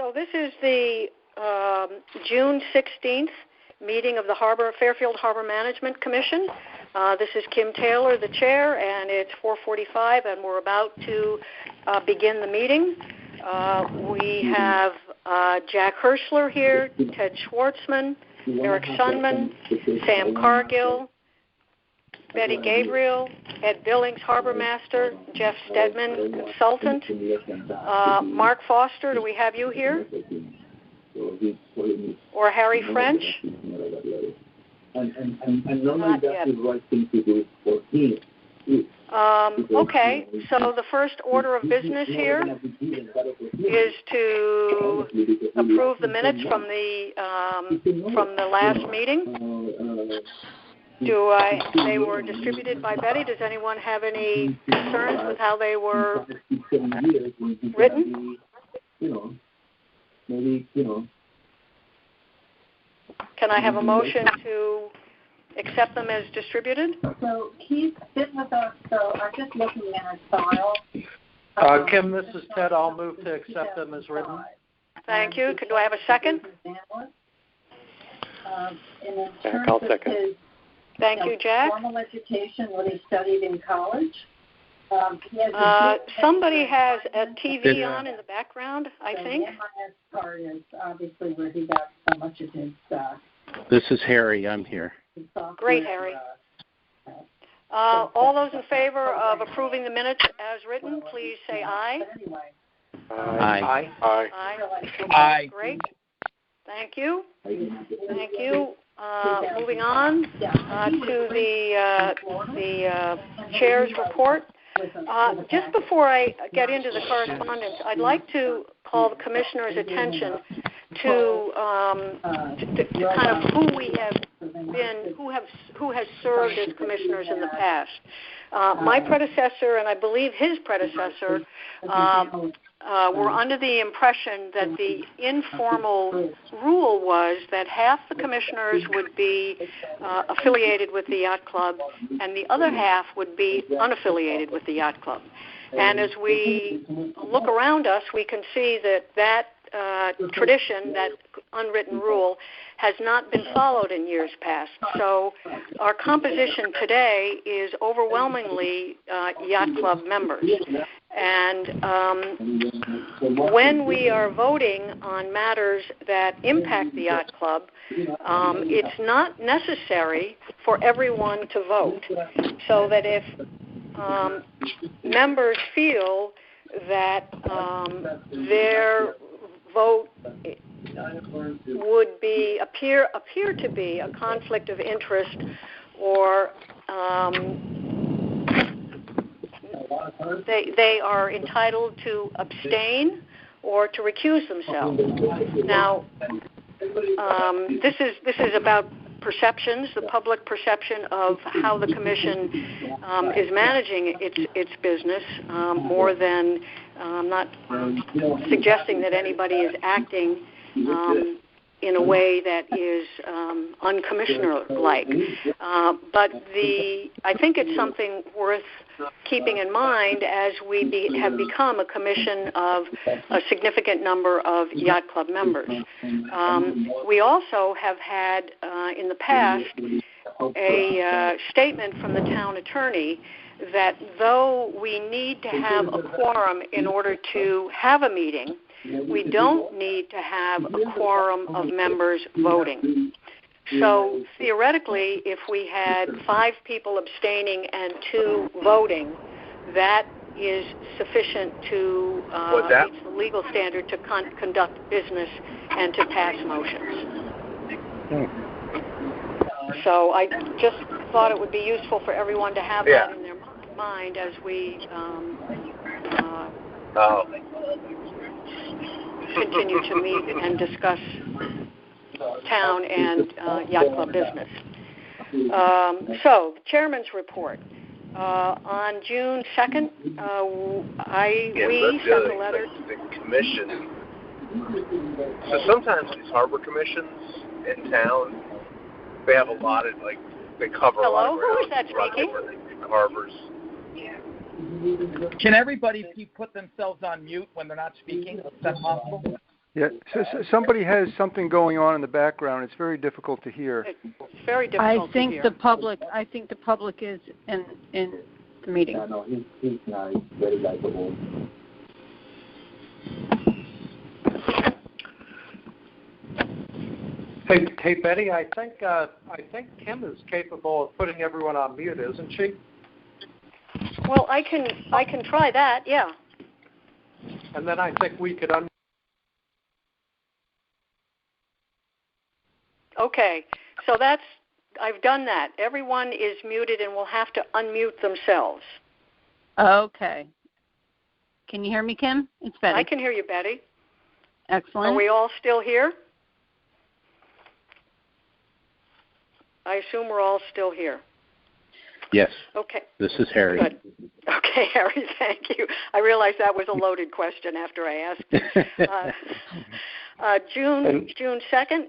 So this is the June 16th meeting of the Fairfield Harbor Management Commission. This is Kim Taylor, the chair, and it's 4:45, and we're about to begin the meeting. We have Jack Herschler here, Ted Schwartzman, Eric Sunman, Sam Cargill, Betty Gabriel, Ed Billings, Harbor Master, Jeff Stedman, consultant, Mark Foster, do we have you here? Or Harry French? And normally that's the right thing to do for him. Okay, so the first order of business here is to approve the minutes from the last meeting. They were distributed by Betty. Does anyone have any concerns with how they were written? Can I have a motion to accept them as distributed? So he's been with us, so I'm just looking at his file. Kim, this is Ted. I'll move to accept them as written. Thank you. Do I have a second? I'll second. Thank you, Jack. Formal education, what he studied in college. Somebody has a TV on in the background, I think. The MIS part is obviously where he got so much of his This is Harry. I'm here. Great, Harry. All those in favor of approving the minutes as written, please say aye. Aye. Aye. Great. Thank you. Thank you. Moving on to the chair's report. Just before I get into the correspondence, I'd like to call the commissioner's attention to kind of who we have been, who has served as commissioners in the past. My predecessor, and I believe his predecessor, were under the impression that the informal rule was that half the commissioners would be affiliated with the yacht club and the other half would be unaffiliated with the yacht club. And as we look around us, we can see that tradition, that unwritten rule, has not been followed in years past. So our composition today is overwhelmingly yacht club members. And when we are voting on matters that impact the yacht club, it's not necessary for everyone to vote. So that if members feel that their vote would appear to be a conflict of interest, or they are entitled to abstain or to recuse themselves. Now, this is about perceptions, the public perception of how the commission is managing its business, more than I'm not suggesting that anybody is acting in a way that is uncommissioner-like. But I think it's something worth keeping in mind as we have become a commission of a significant number of yacht club members. We also have had in the past a statement from the town attorney that though we need to have a quorum in order to have a meeting, we don't need to have a quorum of members voting. So theoretically, if we had 5 people abstaining and 2 voting, that is sufficient to meet the legal standard to conduct business and to pass motions. So I just thought it would be useful for everyone to have that in their mind as we continue to meet and discuss town and yacht club business. So, the chairman's report. On June 2nd, we sent a letter to the commission. So sometimes these harbor commissions in town, they have a lot of, they cover a lot of ground. Hello, who is that speaking? Harbors. Can everybody put themselves on mute when they're not speaking? Is that possible? Yeah, so somebody has something going on in the background. It's very difficult to hear. It's very difficult to hear. I think the public is in the meeting. Yeah, no, he's nice, very likable. Hey, Betty, I think Kim is capable of putting everyone on mute, isn't she? Well, I can try that, yeah. And then I think we could Okay, so I've done that. Everyone is muted and will have to unmute themselves. Okay. Can you hear me, Kim? It's Betty. I can hear you, Betty. Excellent. Are we all still here? I assume we're all still here. Yes. Okay. This is Harry. Good. Okay, Harry, thank you. I realized that was a loaded question after I asked it. June 2nd,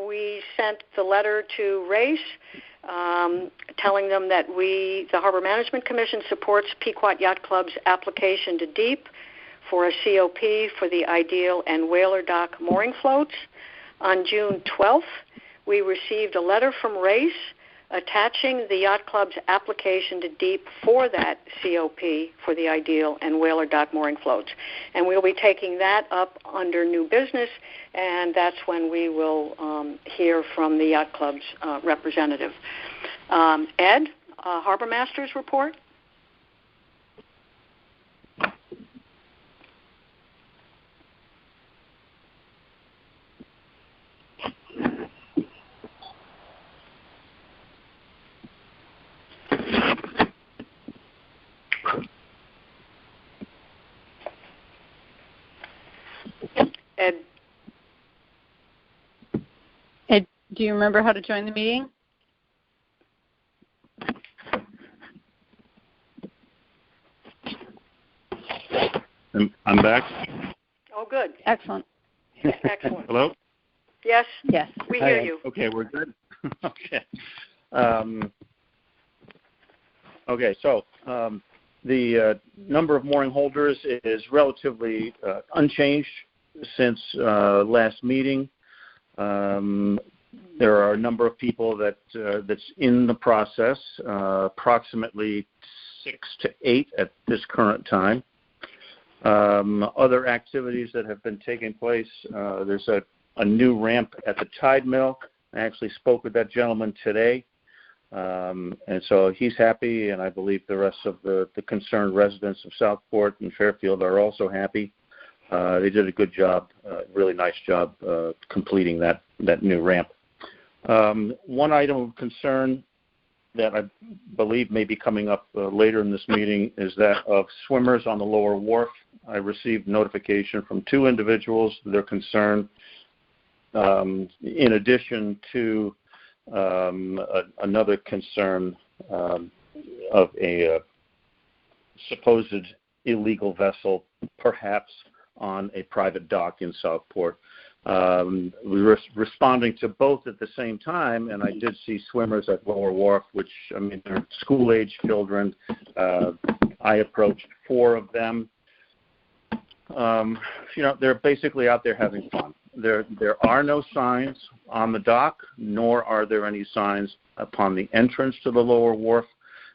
we sent the letter to Race telling them that the Harbor Management Commission supports Pequot Yacht Club's application to DEEP for a COP for the Ideal and Whaler Dock mooring floats. On June 12th, we received a letter from Race attaching the Yacht Club's application to DEEP for that COP for the Ideal and Whaler Dock mooring floats. And we'll be taking that up under new business, and that's when we will hear from the Yacht Club's representative. Ed, Harbor Master's report? Ed, do you remember how to join the meeting? I'm back. Oh, good. Excellent. Excellent. Hello? Yes? Yes. We hear you. Okay, we're good. Okay. So the number of mooring holders is relatively unchanged since last meeting. There are a number of people that's in the process, approximately 6 to 8 at this current time. Other activities that have been taking place, there's a new ramp at the tide mill. I actually spoke with that gentleman today, and so he's happy, and I believe the rest of the concerned residents of Southport and Fairfield are also happy. They did a good job, really nice job completing that new ramp. One item of concern that I believe may be coming up later in this meeting is that of swimmers on the lower wharf. I received notification from 2 individuals that they're concerned, in addition to another concern of a supposed illegal vessel, perhaps on a private dock in Southport. We were responding to both at the same time, and I did see swimmers at Lower Wharf, which, I mean, they're school-age children. I approached 4 of them. They're basically out there having fun. There are no signs on the dock, nor are there any signs upon the entrance to the Lower Wharf,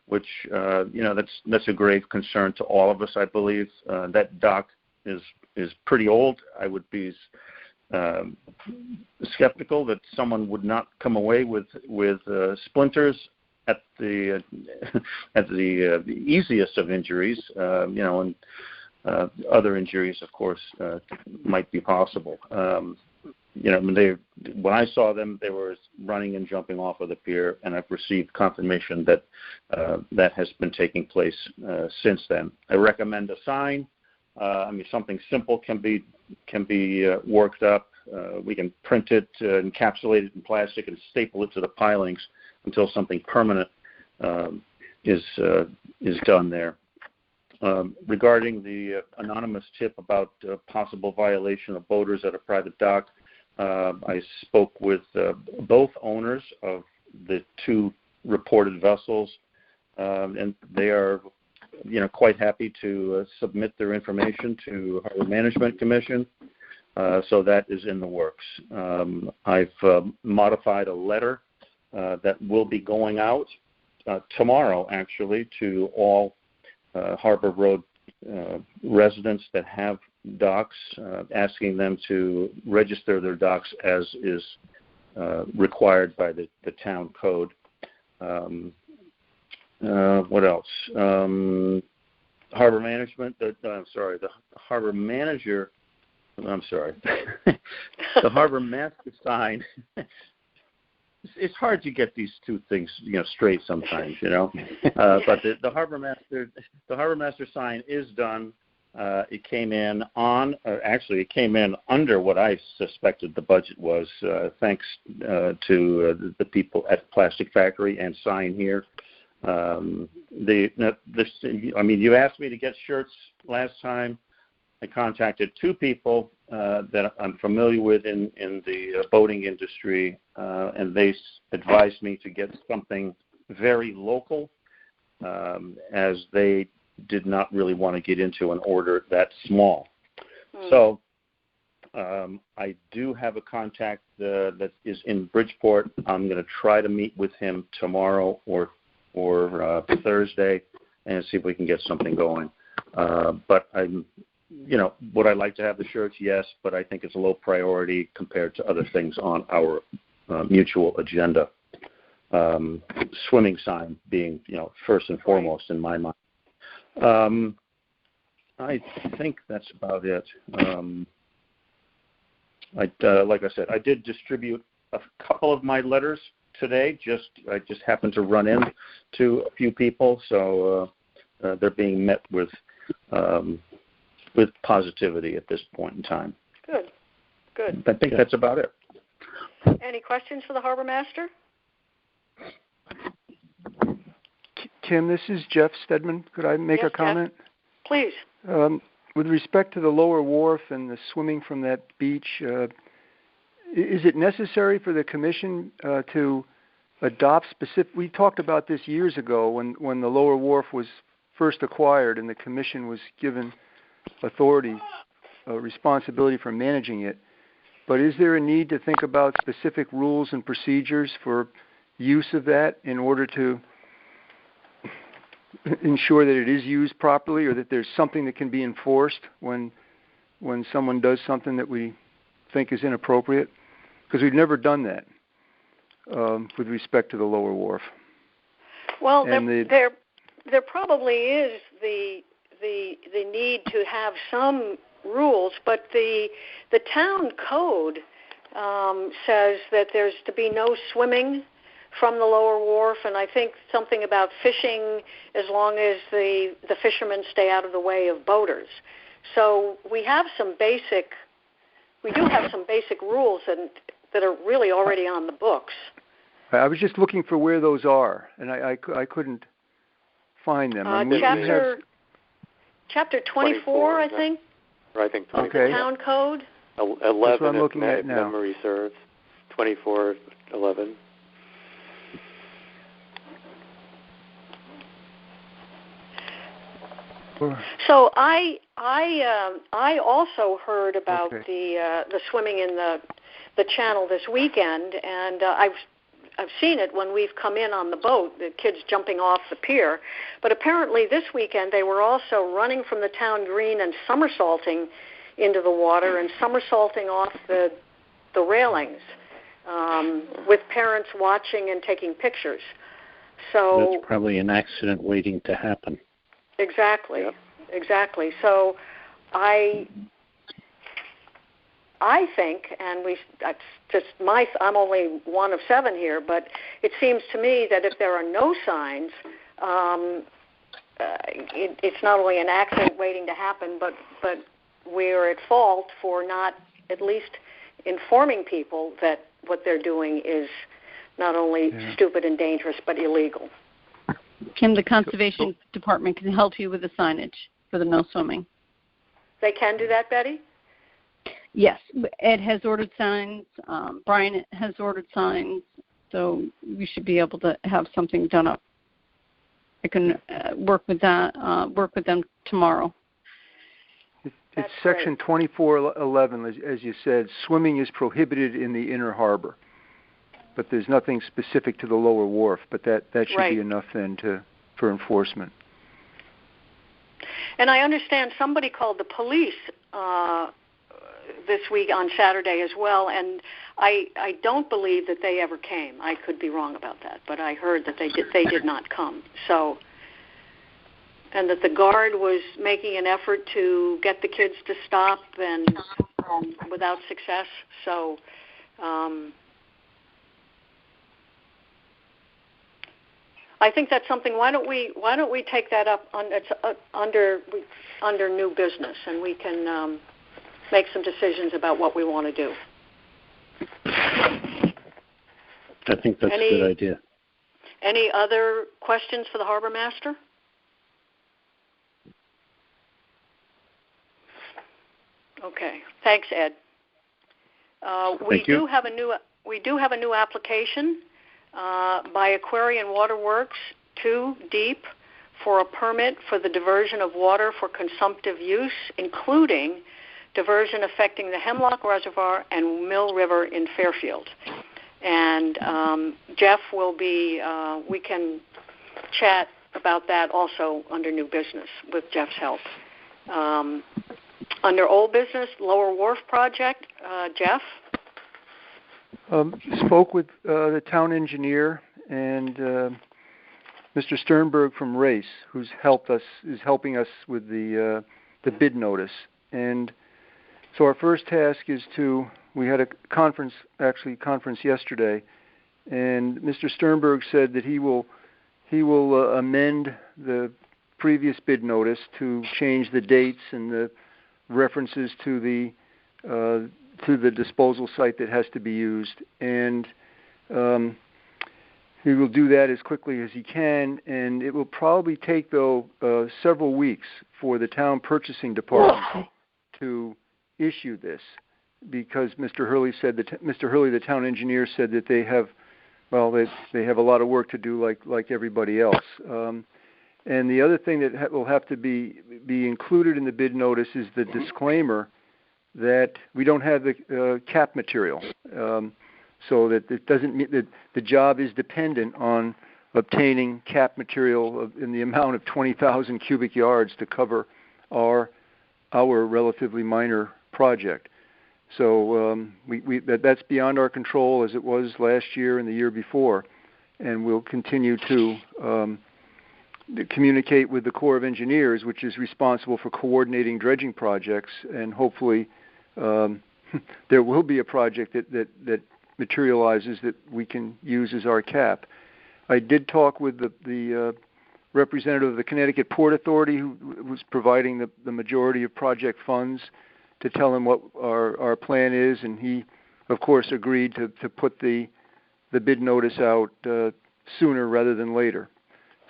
which, that's a grave concern to all of us, I believe. That dock is pretty old. I would be skeptical that someone would not come away with splinters at the easiest of injuries, and other injuries, of course, might be possible. When I saw them, they were running and jumping off of the pier, and I've received confirmation that that has been taking place since then. I recommend a sign. Something simple can be worked up. We can print it, encapsulate it in plastic, and staple it to the pilings until something permanent is done there. Regarding the anonymous tip about possible violation of boaters at a private dock, I spoke with both owners of the 2 reported vessels, and they are quite happy to submit their information to Harbor Management Commission. So that is in the works. I've modified a letter that will be going out tomorrow, actually, to all Harbor Road residents that have docks, asking them to register their docks as is required by the town code. What else? Harbor management. The harbor manager. I'm sorry. The harbor master sign. It's hard to get these two things, straight sometimes, But the harbor master sign is done. It came in it came in under what I suspected the budget was, thanks to the people at Plastic Factory and Sign here. You asked me to get shirts last time. I contacted two people that I'm familiar with in the boating industry, and they advised me to get something very local, as they did not really want to get into an order that small. So I do have a contact that is in Bridgeport. I'm going to try to meet with him tomorrow or Thursday and see if we can get something going. But would I like to have the shirts? Yes, but I think it's a low priority compared to other things on our mutual agenda. Swimming sign being, first and foremost in my mind. I think that's about it. Like I said, I did distribute a couple of my letters today. I just happened to run into a few people, so they're being met with positivity at this point in time. Good. I think that's about it. Any questions for the harbor master? Kim, this is Jeff Stedman. Could I make a comment? Jeff. Please. With respect to the lower wharf and the swimming from that beach, is it necessary for the commission to adopt specific? We talked about this years ago when the lower wharf was first acquired and the commission was given authority, responsibility for managing it. But is there a need to think about specific rules and procedures for use of that in order to ensure that it is used properly, or that there's something that can be enforced when someone does something that we think is inappropriate? Because we've never done that with respect to the lower wharf. Well, there probably is the need to have some rules, but the town code says that there's to be no swimming from the lower wharf, and I think something about fishing as long as the fishermen stay out of the way of boaters. So we do have some basic rules that are really already on the books. I was just looking for where those are, and I couldn't find them. Chapter 24, I think. I think 24. Okay. Town code. 11, I'm looking at now. Memory serves. 24, 11. So I also heard about the swimming in the channel this weekend, and I've seen it when we've come in on the boat, the kids jumping off the pier. But apparently this weekend they were also running from the town green and somersaulting into the water and somersaulting off the railings, with parents watching and taking pictures. So that's probably an accident waiting to happen. Exactly. Yep. Exactly. So I think, and I'm only one of 7 here, but it seems to me that if there are no signs, it's not only an accident waiting to happen, but we're at fault for not at least informing people that what they're doing is not only stupid and dangerous, but illegal. Kim, the Conservation Department can help you with the signage for the no swimming. They can do that, Betty? Yes. Ed has ordered signs. Brian has ordered signs. So we should be able to have something done up. I can work with them tomorrow. It's section 2411, as you said. Swimming is prohibited in the inner harbor, but there's nothing specific to the lower wharf. But that should be enough then for enforcement. And I understand somebody called the police this week on Saturday as well, and I don't believe that they ever came. I could be wrong about that, but I heard that they did not come. So, and that the guard was making an effort to get the kids to stop, and without success. So, I think that's something. Why don't we take that up under new business, and we can make some decisions about what we want to do. I think that's a good idea. Any other questions for the harbor master? Okay. Thanks, Ed. We do have a new application by Aquarian Waterworks 2 Deep for a permit for the diversion of water for consumptive use, including diversion affecting the Hemlock Reservoir and Mill River in Fairfield. And Jeff will be, we can chat about that also under new business with Jeff's help. Under old business, Lower Wharf project, Jeff? Spoke with the town engineer and Mr. Sternberg from Race, is helping us with the bid notice. And so our first task is we had a conference yesterday, and Mr. Sternberg said that he will amend the previous bid notice to change the dates and the references to the disposal site that has to be used, and he will do that as quickly as he can. And it will probably take several weeks for the town purchasing department to issue this, because Mr. Hurley, the town engineer, said that they have a lot of work to do, like everybody else. And the other thing that will have to be included in the bid notice is the disclaimer that we don't have the cap material, so that it doesn't mean that the job is dependent on obtaining cap material in the amount of 20,000 cubic yards to cover our relatively minor project. So that's beyond our control, as it was last year and the year before, and we'll continue to communicate with the Corps of Engineers, which is responsible for coordinating dredging projects, and hopefully there will be a project that materializes that we can use as our cap. I did talk with the representative of the Connecticut Port Authority, who was providing the majority of project funds, to tell him what our plan is, and he, of course, agreed to put the bid notice out sooner rather than later.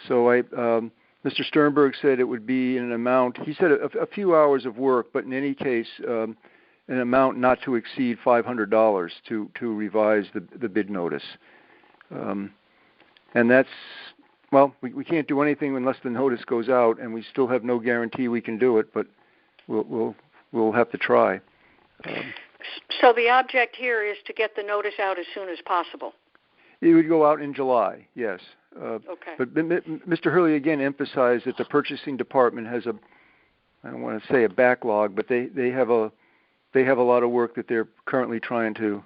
So Mr. Sternberg said it would be in an amount, he said a few hours of work, but in any case, an amount not to exceed $500 to revise the bid notice. And that's, we can't do anything unless the notice goes out, and we still have no guarantee we can do it, but we'll have to try. So the object here is to get the notice out as soon as possible. It would go out in July, yes. Okay. But Mr. Hurley again emphasized that the purchasing department has I don't want to say a backlog, but they have a lot of work that they're currently trying to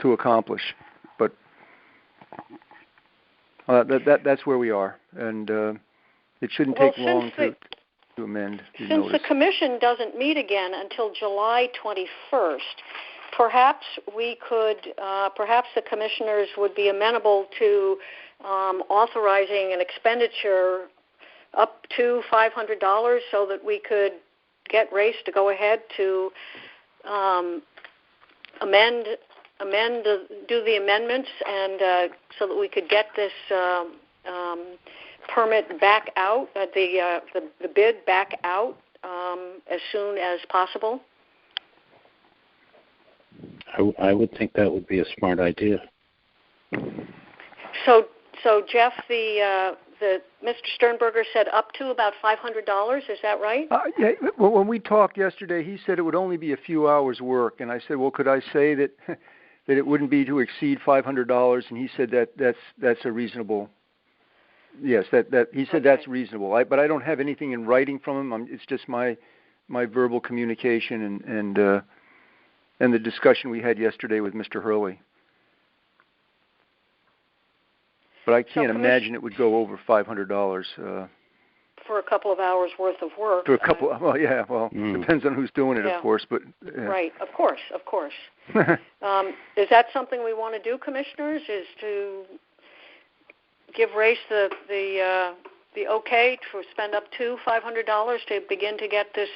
accomplish. But that's where we are, and it shouldn't take long to amend the notice. Since the commission doesn't meet again until July 21st, perhaps the commissioners would be amenable to authorizing an expenditure up to $500 so that we could get Race to go ahead to do the amendments, and so that we could get this permit back out, the bid back out as soon as possible. I would think that would be a smart idea. So Jeff, the Mr. Sternberger said up to about $500. Is that right? Yeah. Well, when we talked yesterday, he said it would only be a few hours' work, and I said, well, could I say that that it wouldn't be to exceed $500? And he said that's a reasonable. Yes, that he said that's reasonable. But I don't have anything in writing from him. It's just my verbal communication and the discussion we had yesterday with Mr. Hurley. But I can't imagine it would go over $500 for a couple of hours worth of work. For a couple, depends on who's doing it, of course. But right, of course. Is that something we want to do, commissioners? Is to give Race the okay to spend up to $500 to begin to get this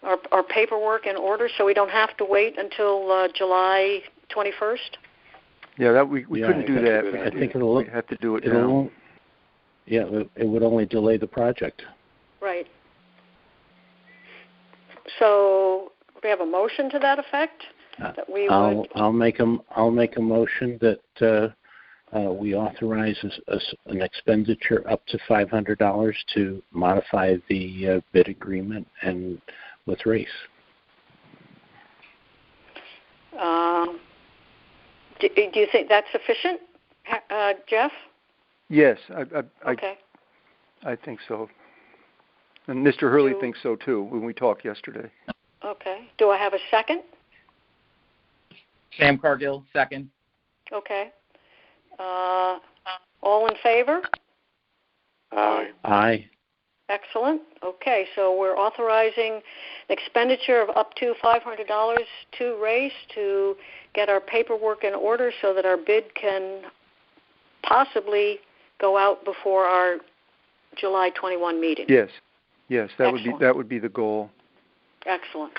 our paperwork in order, so we don't have to wait until July 21st? Yeah, that we couldn't do that. I think we have to do it now. It would only delay the project. Right. So we have a motion to that effect. That we I'll make a motion that we authorize an expenditure up to $500 to modify the bid agreement and with Race. Do you think that's sufficient, Jeff? Yes, okay. I think so. And Mr. Hurley thinks so, too, when we talked yesterday. Okay. Do I have a second? Sam Cargill, second. Okay. All in favor? Aye. Aye. Excellent. Okay, so we're authorizing an expenditure of up to $500 to Race to get our paperwork in order so that our bid can possibly go out before our July 21 meeting. Yes, that would be the goal. Excellent.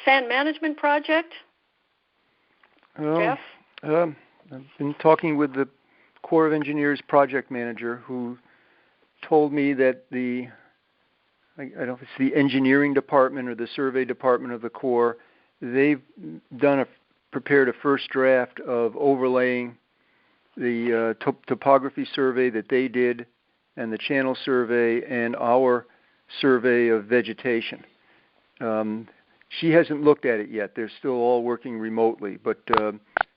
Sand management project. Jeff? I've been talking with the Corps of Engineers project manager, who told me that I don't know if it's the engineering department or the survey department of the Corps, they've prepared a first draft of overlaying the topography survey that they did and the channel survey and our survey of vegetation. She hasn't looked at it yet. They're still all working remotely, but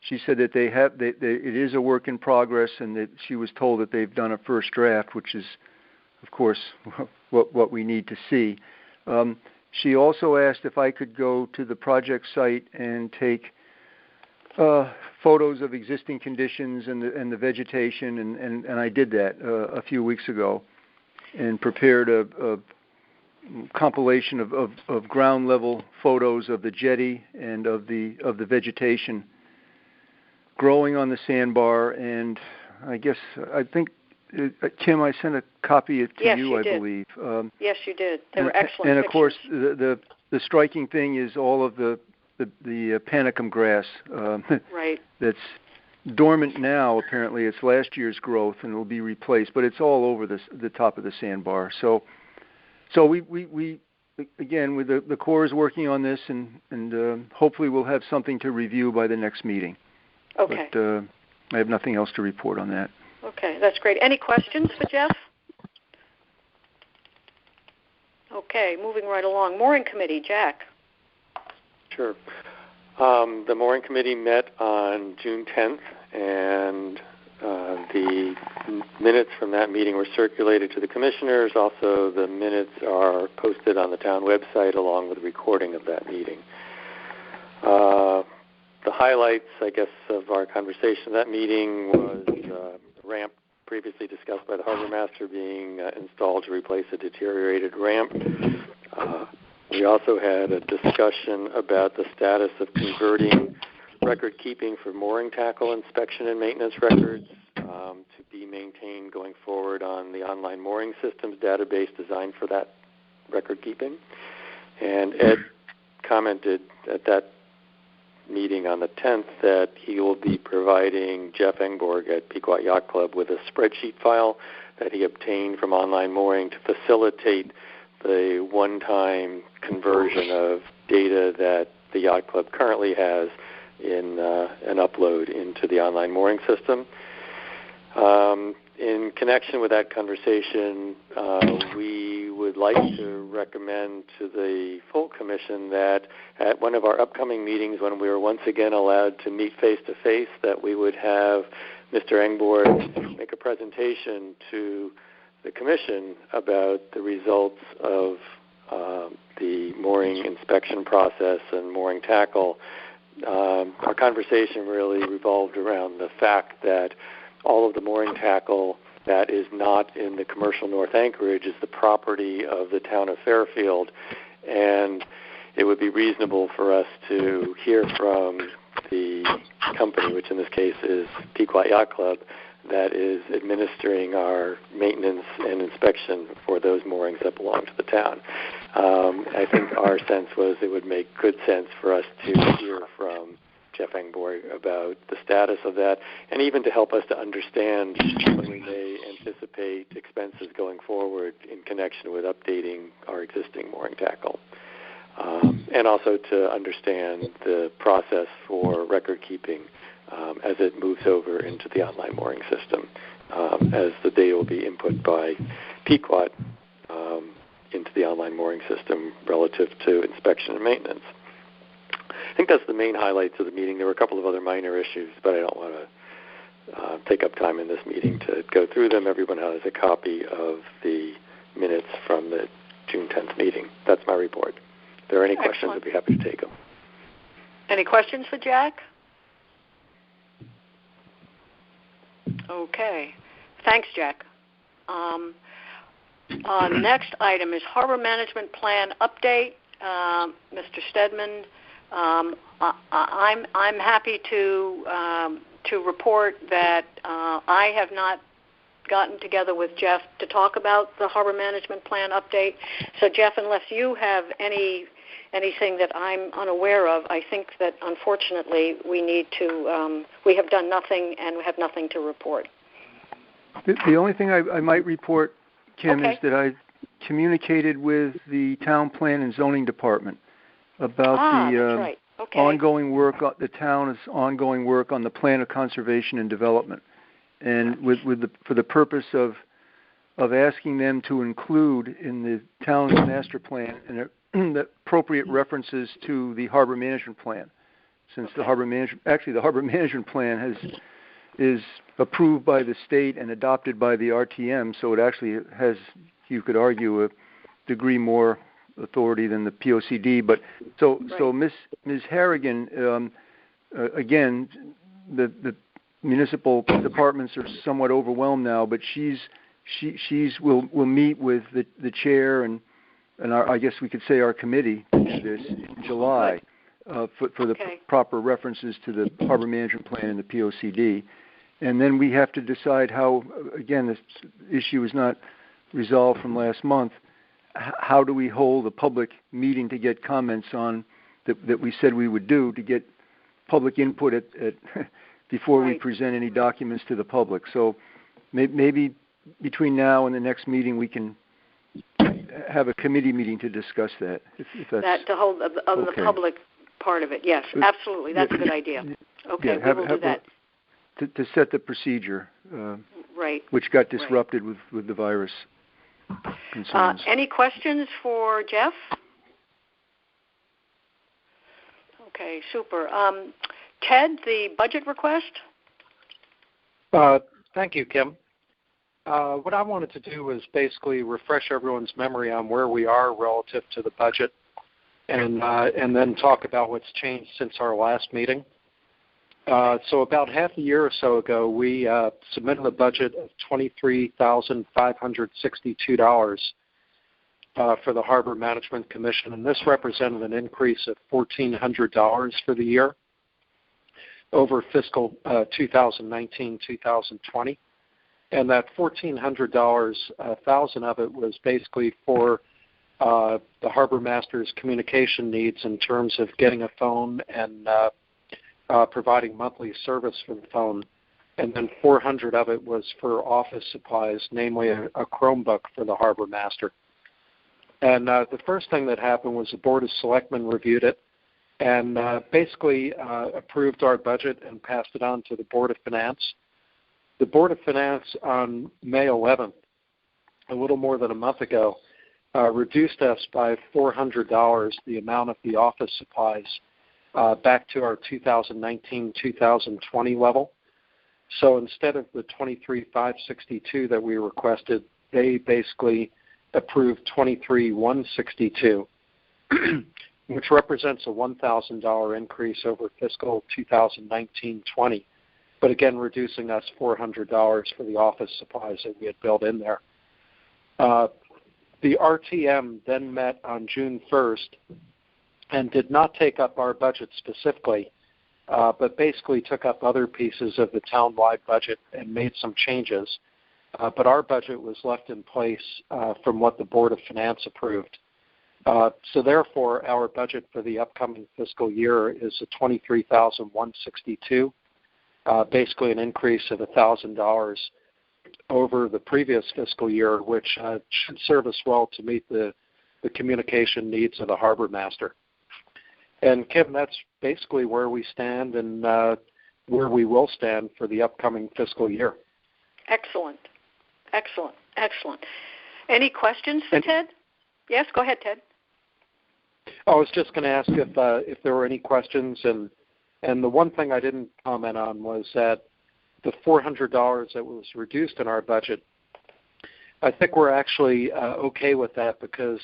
she said that it is a work in progress, and that she was told that they've done a first draft, which is, of course, what we need to see. She also asked if I could go to the project site and take photos of existing conditions and the vegetation, and I did that a few weeks ago, and prepared a compilation of ground level photos of the jetty and of the vegetation growing on the sandbar. And I think Kim, I sent a copy to you, I believe. Yes, you did. They were excellent. And of pictures. Course, the striking thing is all of the panicum grass right. That's dormant now. Apparently, it's last year's growth and will be replaced, but it's all over the top of the sandbar. So we again, with the Corps is working on this, and hopefully we'll have something to review by the next meeting. Okay. But I have nothing else to report on that. Okay, that's great. Any questions for Jeff? Okay, moving right along. Mooring Committee, Jack. Sure. The Mooring Committee met on June 10th, and the minutes from that meeting were circulated to the commissioners. Also, the minutes are posted on the town website along with a recording of that meeting. The highlights, I guess, of our conversation at that meeting was ramp previously discussed by the harbor master being installed to replace a deteriorated ramp. We also had a discussion about the status of converting record keeping for mooring tackle inspection and maintenance records to be maintained going forward on the online mooring systems database designed for that record keeping. And Ed commented at that meeting on the 10th that he will be providing Jeff Engborg at Pequot Yacht Club with a spreadsheet file that he obtained from online mooring to facilitate the one-time conversion of data that the Yacht Club currently has in an upload into the online mooring system. In connection with that conversation, we would like to recommend to the full commission that at one of our upcoming meetings, when we are once again allowed to meet face-to-face, that we would have Mr. Engborg make a presentation to the commission about the results of the mooring inspection process and mooring tackle. Our conversation really revolved around the fact that all of the mooring tackle that is not in the commercial North Anchorage is the property of the town of Fairfield, and it would be reasonable for us to hear from the company, which in this case is Pequot Yacht Club, that is administering our maintenance and inspection for those moorings that belong to the town. I think our sense was it would make good sense for us to hear from Jeff Engborg about the status of that, and even to help us to understand when we may anticipate expenses going forward in connection with updating our existing mooring tackle. And also to understand the process for record keeping as it moves over into the online mooring system, as the data will be input by Pequot into the online mooring system relative to inspection and maintenance. I think that's the main highlights of the meeting. There were a couple of other minor issues, but I don't want to take up time in this meeting to go through them. Everyone has a copy of the minutes from the June 10th meeting. That's my report. If there are any questions, I'd be happy to take them. Any questions for Jack? Okay. Thanks, Jack. Next item is Harbor Management Plan update. Mr. Stedman, I'm happy to report that I have not gotten together with Jeff to talk about the Harbor Management Plan update. So, Jeff, unless you have anything that I'm unaware of, I think that unfortunately we need to. We have done nothing and we have nothing to report. The only thing I might report, Kim, is that I communicated with the Town Plan and Zoning Department about the ongoing work, the town's ongoing work on the Plan of Conservation and Development, and for the purpose of asking them to include in the town's master plan the appropriate references to the Harbor Management Plan, since the Harbor Management Plan is approved by the state and adopted by the RTM, so it actually has, you could argue, a degree more authority than the POCD. But so Ms. Harrigan, again, the municipal departments are somewhat overwhelmed now, but will meet with the chair and I guess we could say our committee to do this in July for the proper references to the Harbor Management Plan and the POCD. And then we have to decide how, again, this issue is not resolved from last month, how do we hold a public meeting to get comments on that we said we would do, to get public input at before we present any documents to the public. So maybe between now and the next meeting we can have a committee meeting to discuss that. If that's to hold the public part of it. Yes, absolutely. That's a good idea. Okay, we will do that. To set the procedure, which got disrupted with the virus concerns. Any questions for Jeff? Okay, super. Ted, the budget request? Thank you, Kim. What I wanted to do was basically refresh everyone's memory on where we are relative to the budget, and then talk about what's changed since our last meeting. So about half a year or so ago, we submitted a budget of $23,562 for the Harbor Management Commission, and this represented an increase of $1,400 for the year over fiscal 2019-2020. And that $1,400, $1,000 of it was basically for the harbor master's communication needs in terms of getting a phone and providing monthly service for the phone. And then $400 of it was for office supplies, namely a Chromebook for the harbor master. And the first thing that happened was the Board of Selectmen reviewed it and basically approved our budget and passed it on to the Board of Finance. The Board of Finance on May 11th, a little more than a month ago, reduced us by $400 the amount of the office supplies back to our 2019-2020 level. So instead of the $23,562 that we requested, they basically approved $23,162, which represents a $1,000 increase over fiscal 2019-20, but again reducing us $400 for the office supplies that we had built in there. The RTM then met on June 1st and did not take up our budget specifically, but basically took up other pieces of the town-wide budget and made some changes. But our budget was left in place from what the Board of Finance approved. So therefore, our budget for the upcoming fiscal year is a $23,162, basically an increase of $1,000 over the previous fiscal year, which should serve us well to meet the communication needs of the harbor master. And Kim, that's basically where we stand and where we will stand for the upcoming fiscal year. Excellent. Any questions for Ted? Yes, go ahead, Ted. I was just going to ask if there were any questions, and the one thing I didn't comment on was that the $400 that was reduced in our budget, I think we're actually okay with that because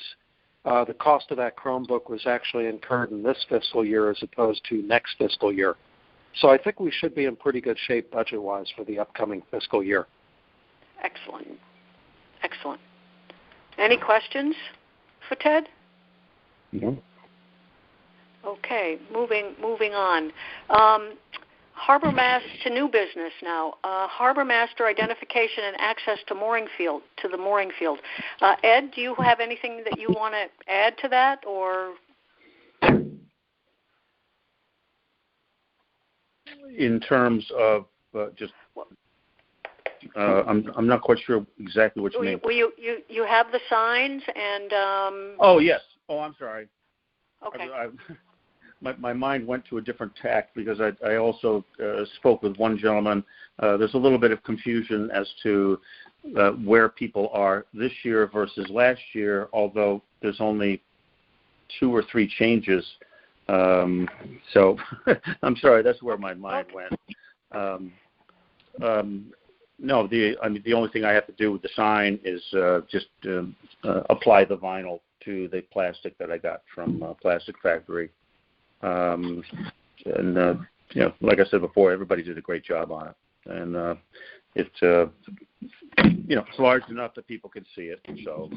the cost of that Chromebook was actually incurred in this fiscal year as opposed to next fiscal year. So I think we should be in pretty good shape budget-wise for the upcoming fiscal year. Excellent. Any questions for Ted? No. Okay, moving on. Harbor Master to new business now. Harbor Master identification and access to the mooring field. Ed, do you have anything that you want to add to that, or? In terms of just, I'm not quite sure exactly what you mean. You have the signs and. Oh yes. Oh, I'm sorry. Okay. My mind went to a different tack because I also spoke with one gentleman. There's a little bit of confusion as to where people are this year versus last year, although there's only 2 or 3 changes. So I'm sorry, that's where my mind went. No, the only thing I have to do with the sign is just apply the vinyl to the plastic that I got from Plastic Factory. And like I said before, everybody did a great job on it, and it's large enough that people can see it. So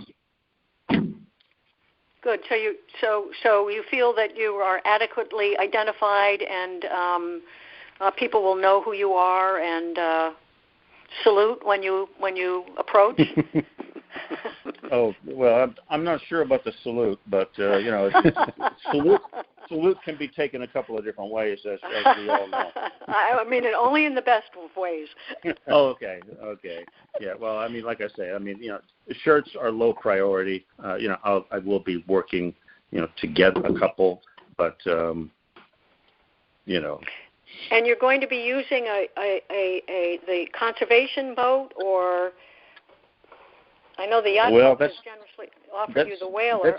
good. So you feel that you are adequately identified, and people will know who you are and salute when you approach. Oh, well, I'm not sure about the salute, but salute can be taken a couple of different ways, as we all know. I mean it only in the best of ways. Oh, okay. Yeah, well, I mean, like I say, shirts are low priority. I will be working, to get a couple, but And you're going to be using the conservation boat, or I know the yacht has generously offered you a whaler.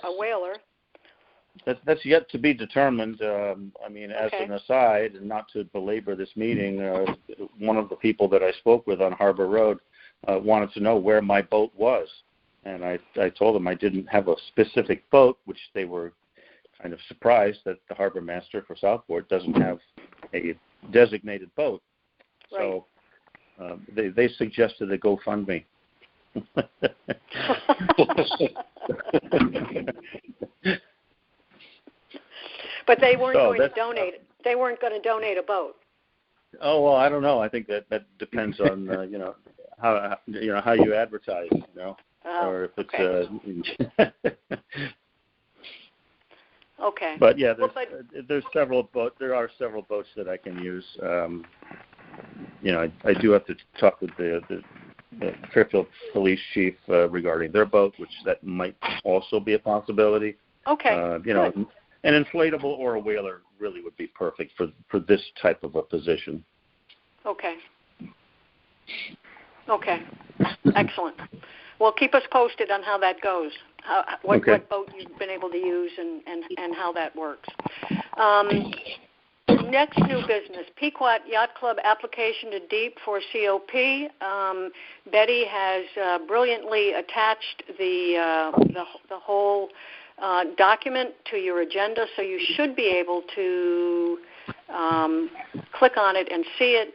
That's yet to be determined. As an aside, and not to belabor this meeting, one of the people that I spoke with on Harbor Road wanted to know where my boat was. And I told them I didn't have a specific boat, which they were kind of surprised that the Harbor Master for Southport doesn't have a designated boat. Right. So they suggested a GoFundMe. But they weren't going to donate. They weren't going to donate a boat. Oh well, I don't know. I think that depends on how you advertise, or if it's okay. But yeah, there's several boats. There are several boats that I can use. I do have to talk with the Fairfield Police Chief regarding their boat, which that might also be a possibility. Okay. an inflatable or a whaler really would be perfect for this type of a position. Okay. Excellent. Well, keep us posted on how that goes, what boat you've been able to use and how that works. Next new business, Pequot Yacht Club application to DEEP for COP. Betty has brilliantly attached the whole document to your agenda, so you should be able to click on it and see it.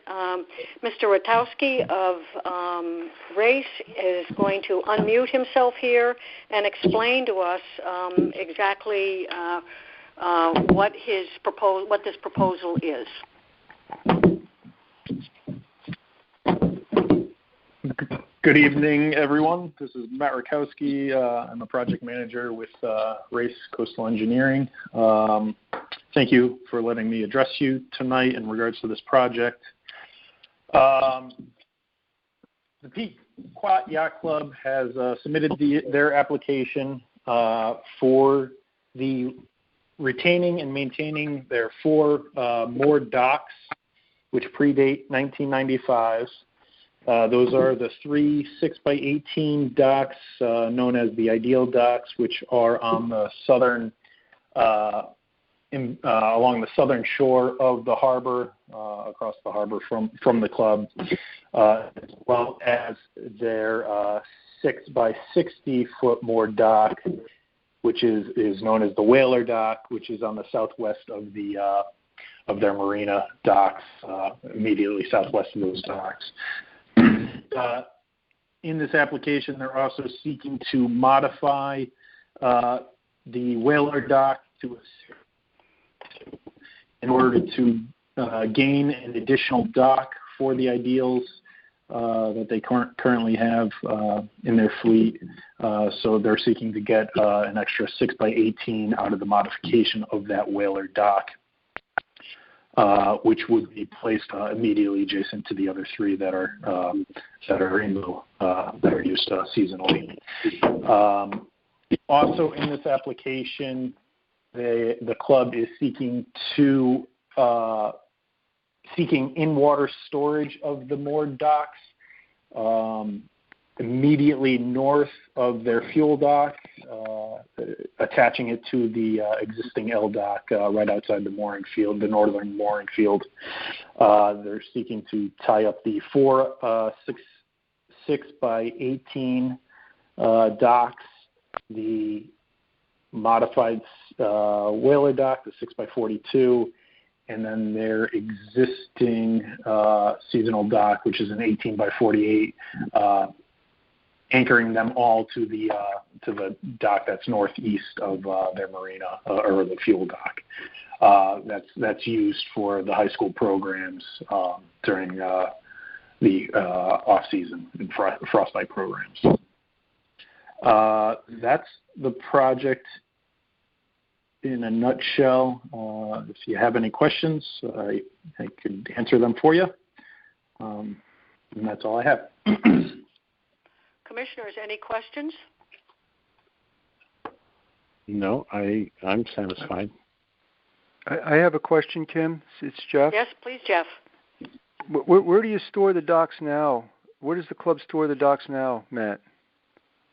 Mr. Ratowski of RACE is going to unmute himself here and explain to us exactly what this proposal is. Good evening, everyone. This is Matt Rakowski. I'm a project manager with RACE Coastal Engineering. Thank you for letting me address you tonight in regards to this project. The Pequot Yacht Club has submitted their application for the retaining and maintaining their 4 moored docks, which predate 1995. Those are the 3 6x18 docks known as the Ideal docks, which are on the southern, along the southern shore of the harbor, across the harbor from the club, as well as their 6x60 foot moored dock, which is known as the Whaler dock, which is on the southwest of their marina docks, immediately southwest of those docks. In this application, they're also seeking to modify the Whaler dock in order to gain an additional dock for the Ideals that they currently have in their fleet. So they're seeking to get an extra 6x18 out of the modification of that Whaler dock, which would be placed immediately adjacent to the other 3 that are used seasonally. Also, in this application, the club is seeking in-water storage of the moored docks immediately north of their fuel dock, attaching it to the existing L dock right outside the mooring field, the northern mooring field. They're seeking to tie up the 4 6x18 docks, the modified Whaler dock, the 6x42, and then their existing seasonal dock, which is an 18x48, anchoring them all to the dock that's northeast of their marina, or the fuel dock. That's used for the high school programs during the off season and frostbite programs. That's the project in a nutshell. If you have any questions, I could answer them for you. And that's all I have. Commissioners, any questions? No, I'm satisfied. I have a question, Kim. It's Jeff. Yes, please, Jeff. Where do you store the docks now? Where does the club store the docks now, Matt?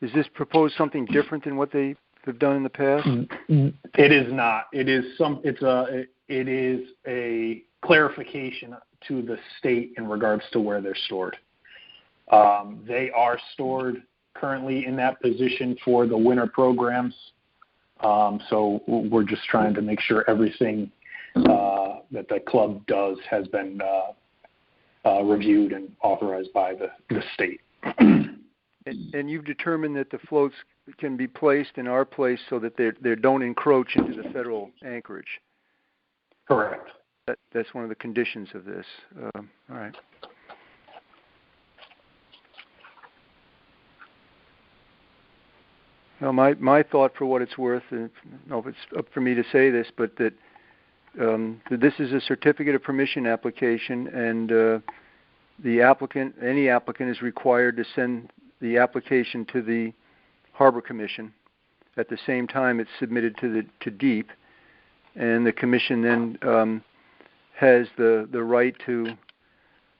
Is this proposed something different than what they have done in the past? It is not. It is a clarification to the state in regards to where they're stored. They are stored currently in that position for the winter programs. So we're just trying to make sure everything that the club does has been reviewed and authorized by the state. And you've determined that the floats can be placed and are placed so that they don't encroach into the federal anchorage. Correct. That's one of the conditions of this. All right. Now, my thought, for what it's worth, and I don't know if it's up for me to say this, but that this is a certificate of permission application, and the applicant, any applicant, is required to send the application to the Harbor Commission. At the same time, it's submitted to DEEP, and the commission then has the right to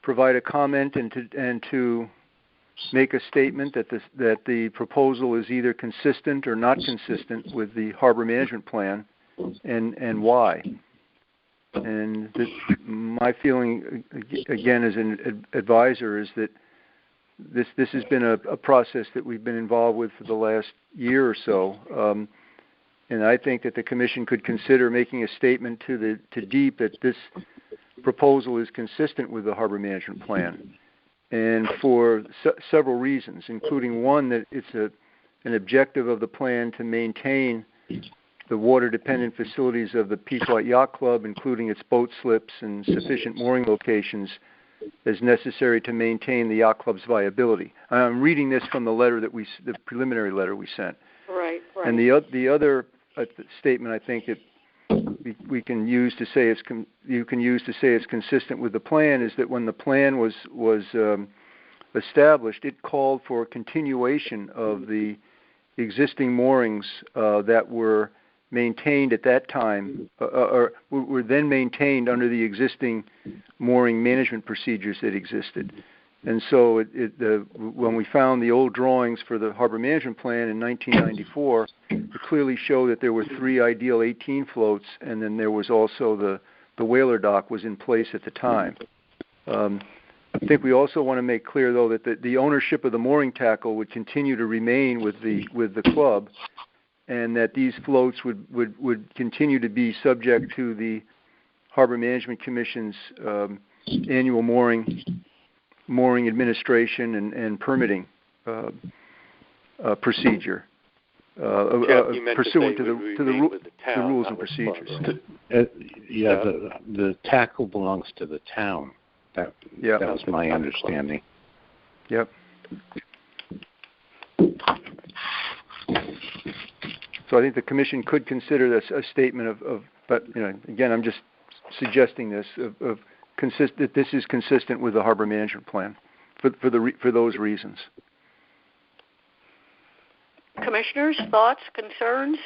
provide a comment and to make a statement that the proposal is either consistent or not consistent with the harbor management plan, and why. And my feeling, again, as an advisor, is that this has been a process that we've been involved with for the last year or so, and I think that the commission could consider making a statement to DEEP that this proposal is consistent with the harbor management plan, and for several reasons, including one, that it's an objective of the plan to maintain the water-dependent facilities of the Pequot Yacht Club, including its boat slips and sufficient mooring locations as necessary to maintain the yacht club's viability. I'm reading this from the letter the preliminary letter we sent. Right. And the other statement I think that you can use to say it's consistent with the plan is that when the plan was established, it called for a continuation of the existing moorings that were maintained at that time, or were then maintained under the existing mooring management procedures that existed. And so when we found the old drawings for the harbor management plan in 1994, it clearly showed that there were 3 ideal 18 floats, and then there was also the whaler dock was in place at the time. I think we also want to make clear, though, that the ownership of the mooring tackle would continue to remain with the club, and that these floats would continue to be subject to the Harbor Management Commission's annual mooring administration and permitting procedure, pursuant to the rules and procedures. The tackle belongs to the town. That was my understanding. Yep. So I think the commission could consider this a statement but again, I'm just suggesting this that this is consistent with the harbor management plan for those reasons. Commissioners, thoughts, concerns?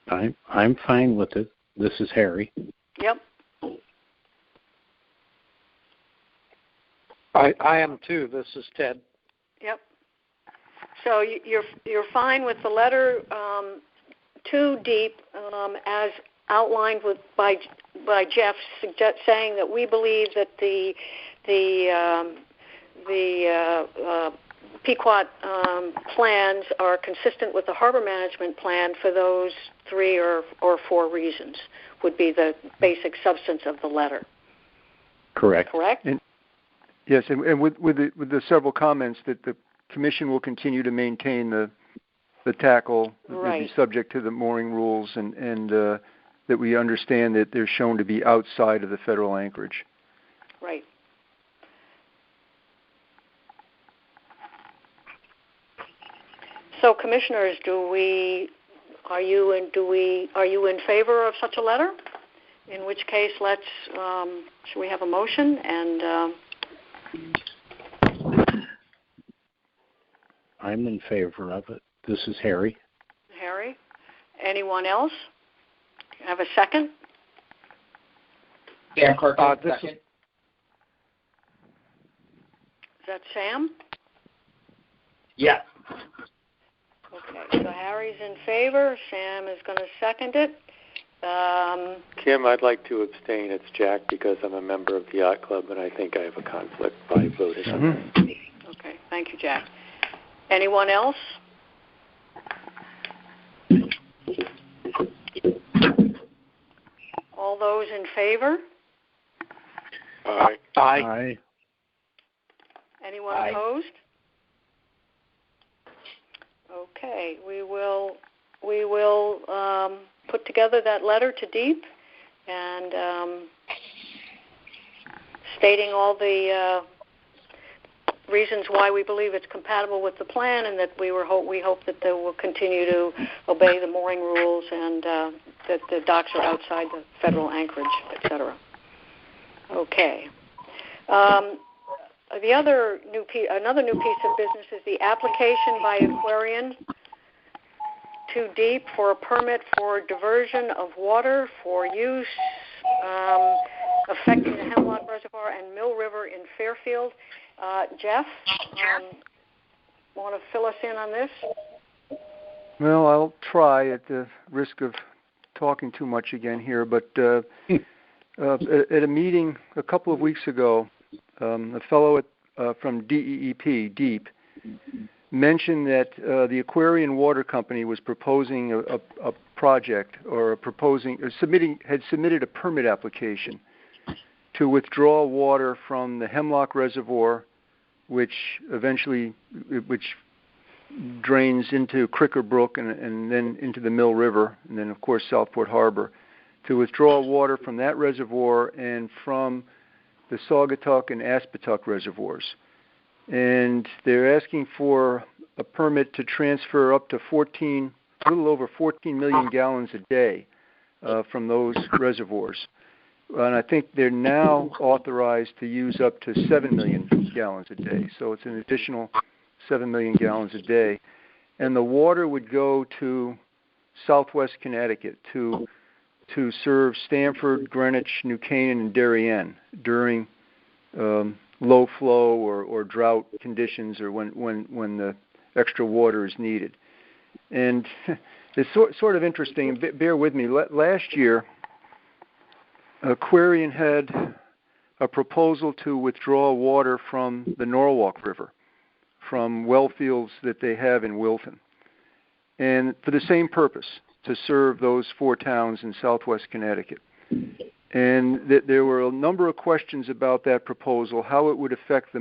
I'm fine with it. This is Harry. Yep. I am too. This is Ted. Yep. So you're fine with the letter to DEEP as outlined by Jeff, saying that we believe that the Pequot plans are consistent with the harbor management plan for those 3 or 4 reasons would be the basic substance of the letter. Correct. Yes, and with the several comments that the commission will continue to maintain the tackle, right, be subject to the mooring rules, and that we understand that they're shown to be outside of the federal anchorage. Right. So, commissioners, are you in favor of such a letter? In which case, should we have a motion? And I'm in favor of it. This is Harry. Harry. Anyone else? Have a second? Dan Kirkland, second. Is that Sam? Yeah. Okay, so Harry's in favor. Sam is going to second it. Kim, I'd like to abstain. It's Jack because I'm a member of the yacht club, and I think I have a conflict by voting. Mm-hmm. Okay, thank you, Jack. Anyone else? All those in favor? Aye. Aye. Anyone opposed? Okay, we will put together that letter to DEEP and stating all the reasons why we believe it's compatible with the plan, and that we hope that they will continue to obey the mooring rules, and that the docks are outside the federal anchorage, etc. Okay. Another new piece of business is the application by Clarion to DEEP for a permit for diversion of water for use affecting the Hemlock Reservoir and Mill River in Fairfield. Jeff, want to fill us in on this? Well, I'll try at the risk of talking too much again here, but at a meeting a couple of weeks ago, a fellow from DEEP mentioned that the Aquarian Water Company was proposing a project had submitted a permit application to withdraw water from the Hemlock Reservoir, which drains into Cricker Brook and then into the Mill River, and then of course Southport Harbor, to withdraw water from that reservoir and from the Saugatuck and Aspetuck reservoirs. And they're asking for a permit to transfer up to a little over 14 million gallons a day from those reservoirs. And I think they're now authorized to use up to 7 million gallons a day. So it's an additional 7 million gallons a day. And the water would go to southwest Connecticut to serve Stamford, Greenwich, New Canaan, and Darien during low flow or drought conditions, or when the extra water is needed. And it's sort of interesting. Bear with me. Last year, Clarion had a proposal to withdraw water from the Norwalk River, from well fields that they have in Wilton, and for the same purpose, to serve those 4 towns in southwest Connecticut. And there were a number of questions about that proposal, how it would affect the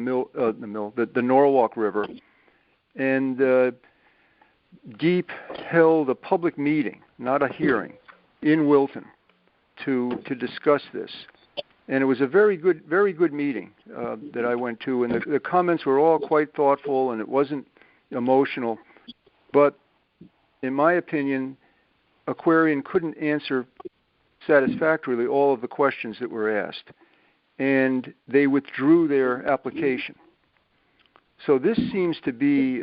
Norwalk River. And DEEP held a public meeting, not a hearing, in Wilton to discuss this. And it was a very good meeting that I went to, and the comments were all quite thoughtful, and it wasn't emotional. But in my opinion, Aquarian couldn't answer satisfactorily all of the questions that were asked, and they withdrew their application. So this seems to be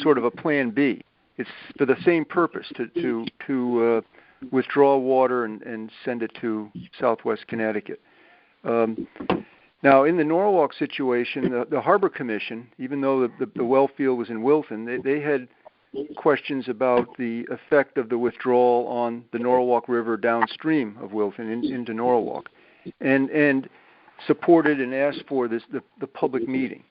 sort of a plan B. It's for the same purpose, to withdraw water and send it to southwest Connecticut. Now, in the Norwalk situation, the Harbor Commission, even though the well field was in Wilton, they had questions about the effect of the withdrawal on the Norwalk River downstream of Wilton into Norwalk, and supported and asked for the public meeting.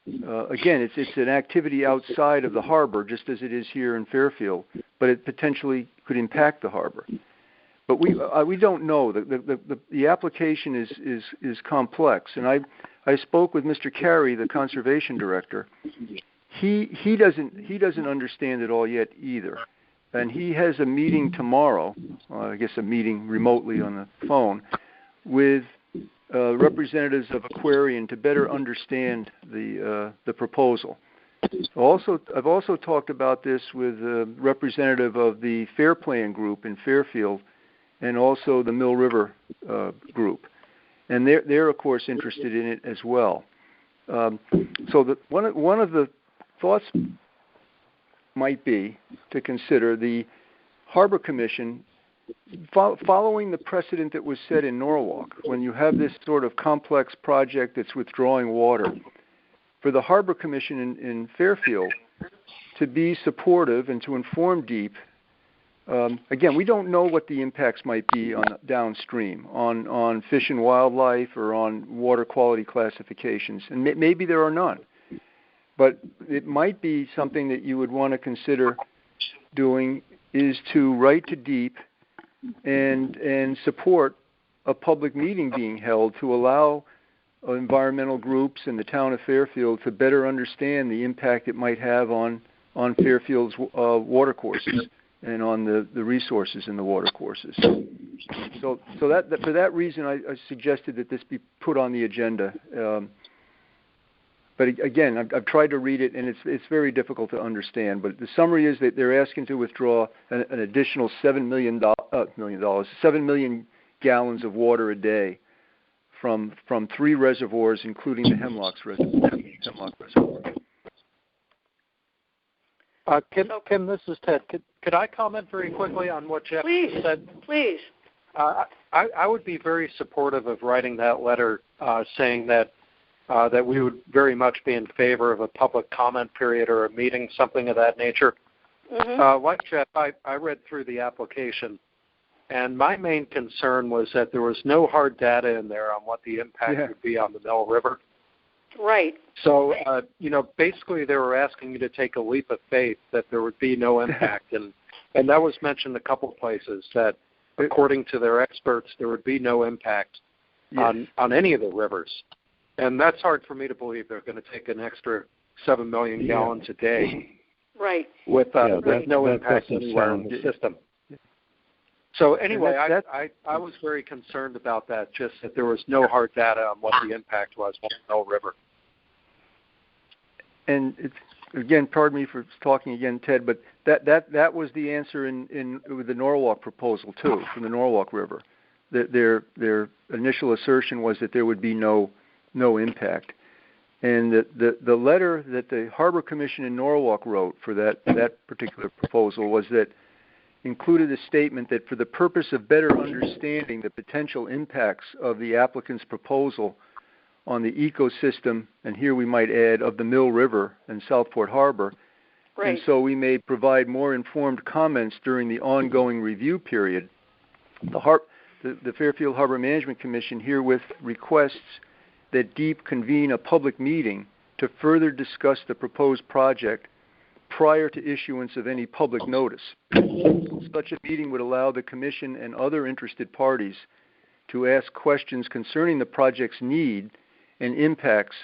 Again, it's an activity outside of the harbor, just as it is here in Fairfield, but it potentially could impact the harbor. But we don't know. The application is complex, and I spoke with Mr. Carey, the conservation director. He doesn't understand it all yet either, and he has a meeting tomorrow. I guess a meeting remotely on the phone with representatives of Aquarian to better understand the proposal. I've also talked about this with a representative of the Fair Plan group in Fairfield, and also the Mill River group, and they're of course interested in it as well. So one of the thoughts might be to consider the Harbor Commission following the precedent that was set in Norwalk, when you have this sort of complex project that's withdrawing water, for the Harbor Commission in Fairfield to be supportive and to inform DEEP. Again, we don't know what the impacts might be on downstream, on fish and wildlife, or on water quality classifications, and maybe there are none. But it might be something that you would want to consider doing, is to write to DEEP and support a public meeting being held to allow environmental groups in the town of Fairfield to better understand the impact it might have on Fairfield's water courses and on the resources in the water courses. So that for that reason, I suggested that this be put on the agenda. But again, I've tried to read it, and it's very difficult to understand. But the summary is that they're asking to withdraw an additional 7 million gallons of water a day from 3 reservoirs, including the Hemlock Reservoir. Kim, this is Ted. Could I comment very quickly on what Jeff said? Please. I would be very supportive of writing that letter saying that we would very much be in favor of a public comment period or a meeting, something of that nature. Mm-hmm. Like Jeff, I read through the application, and my main concern was that there was no hard data in there on what the impact would be on the Mill River. Right. So, basically they were asking you to take a leap of faith that there would be no impact. and that was mentioned a couple of places that, according to their experts, there would be no impact on any of the rivers. And that's hard for me to believe they're going to take an extra 7 million gallons a day. Right. With no impact anywhere in the system. So anyway, I was very concerned about that, just that there was no hard data on what the impact was on the Mill River. And it's, again, pardon me for talking again, Ted, but that was the answer with the Norwalk proposal too, from the Norwalk River. Their initial assertion was that there would be no impact. And the letter that the Harbor Commission in Norwalk wrote for that particular proposal was that included a statement that for the purpose of better understanding the potential impacts of the applicant's proposal on the ecosystem, and here we might add, of the Mill River and Southport Harbor, and so we may provide more informed comments during the ongoing review period. The Fairfield Harbor Management Commission herewith requests that DEEP convene a public meeting to further discuss the proposed project prior to issuance of any public notice. Such a meeting would allow the Commission and other interested parties to ask questions concerning the project's need and impacts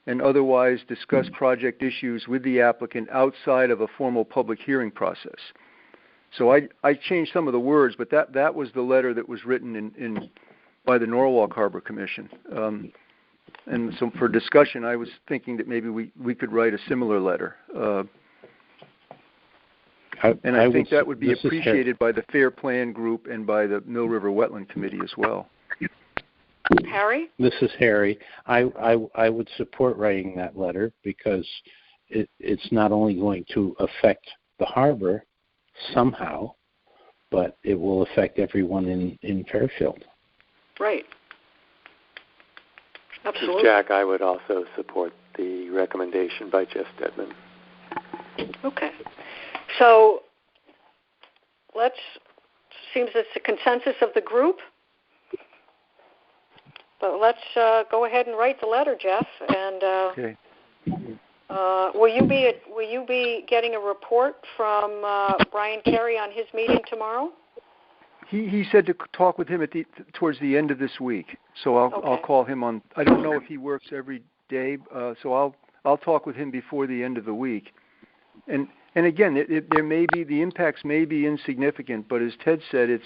and otherwise discuss project issues with the applicant outside of a formal public hearing process. So I changed some of the words, but that was the letter that was written by the Norwalk Harbor Commission. And so for discussion, I was thinking that maybe we could write a similar letter. And I think that would be appreciated by the Fair Plan Group and by the Mill River Wetland Committee as well. Harry? This is Harry. I would support writing that letter because it's not only going to affect the harbor somehow, but it will affect everyone in Fairfield. Right. Absolutely. Jack, I would also support the recommendation by Jeff Stedman. Okay. So seems it's a consensus of the group. But let's go ahead and write the letter, Jeff. And okay. Will you be getting a report from Brian Carey on his meeting tomorrow? He said to talk with him towards the end of this week. So I'll call him on. I don't know if he works every day, so I'll talk with him before the end of the week. And again, there may be the impacts may be insignificant, but as Ted said, it's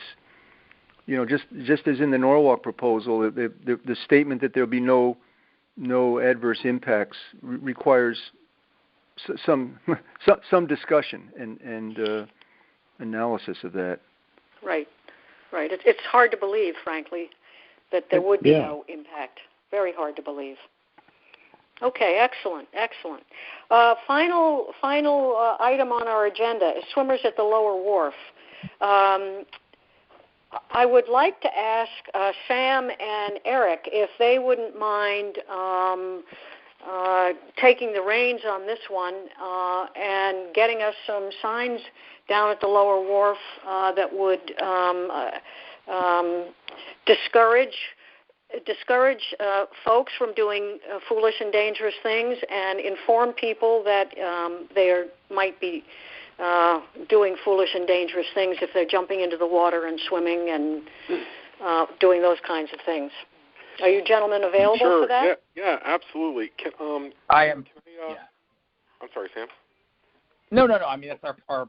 just as in the Norwalk proposal, the statement that there'll be no adverse impacts requires some discussion and analysis of that. Right. It's hard to believe, frankly, that there would be no impact. Very hard to believe. Okay, excellent. Final item on our agenda is swimmers at the Lower Wharf. I would like to ask Sam and Eric if they wouldn't mind taking the reins on this one and getting us some signs down at the Lower Wharf that would discourage folks from doing foolish and dangerous things and inform people that they might be doing foolish and dangerous things if they're jumping into the water and swimming and doing those kinds of things. Are you gentlemen available for that? Yeah, absolutely. I am. I'm sorry, Sam. No. I mean, that's our.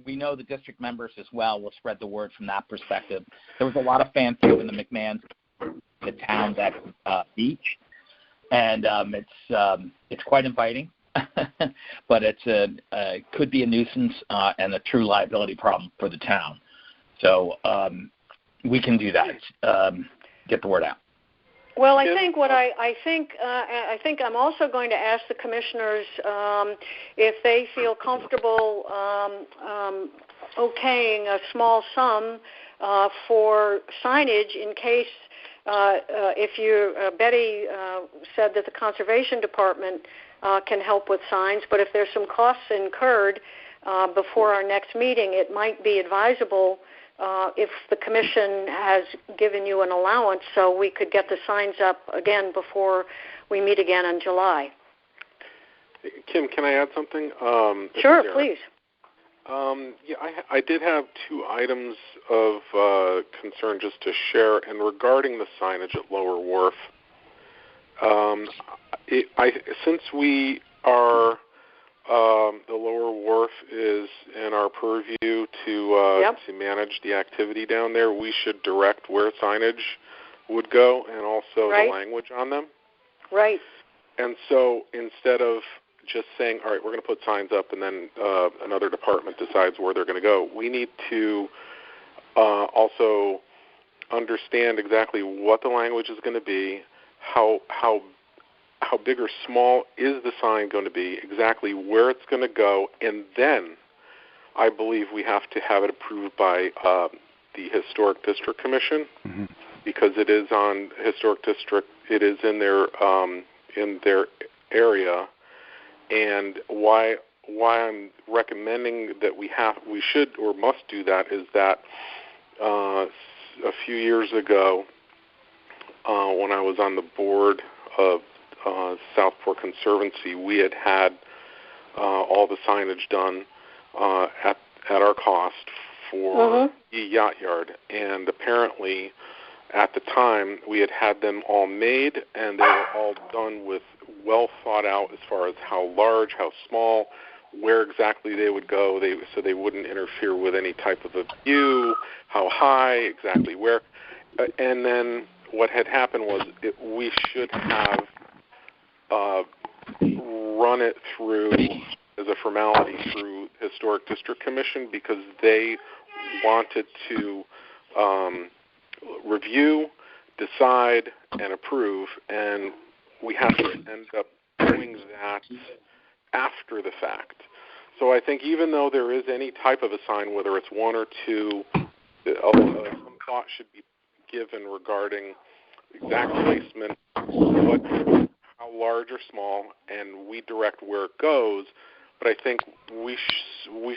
We know the district members as well. We'll spread the word from that perspective. There was a lot of fanfare when the McMahons, the town that beach, and it's quite inviting, but it's could be a nuisance and a true liability problem for the town. So we can do that. Get the word out. Well, I think I'm also going to ask the commissioners if they feel comfortable okaying a small sum for signage in case Betty said that the Conservation Department can help with signs, but if there's some costs incurred before our next meeting, it might be advisable if the commission has given you an allowance so we could get the signs up again before we meet again in July. Kim, can I add something? Sure, please. I did have two items of concern just to share, and regarding the signage at Lower Wharf, since we are the Lower Wharf is in our purview to manage the activity down there, we should direct where signage would go and also the language on them. Right. And so instead of just saying, all right, we're going to put signs up and then another department decides where they're going to go, we need to also understand exactly what the language is going to be, how big or small is the sign going to be, exactly where it's going to go, and then I believe we have to have it approved by the Historic District Commission because it is on Historic District. It is in their area, and why I'm recommending that we should or must do that is that a few years ago when I was on the board of Southport Conservancy, we had all the signage done at our cost for the yacht yard, and apparently at the time we had them all made and they were all done with well thought out as far as how large, how small, where exactly they would go, so they wouldn't interfere with any type of a view, how high, exactly where. And then what had happened was we should have run it through as a formality through Historic District Commission because they wanted to review, decide, and approve, and we have to end up doing that after the fact. So I think even though there is any type of a sign, whether it's one or two, some thought should be given regarding exact placement, how large or small, and we direct where it goes. But I think we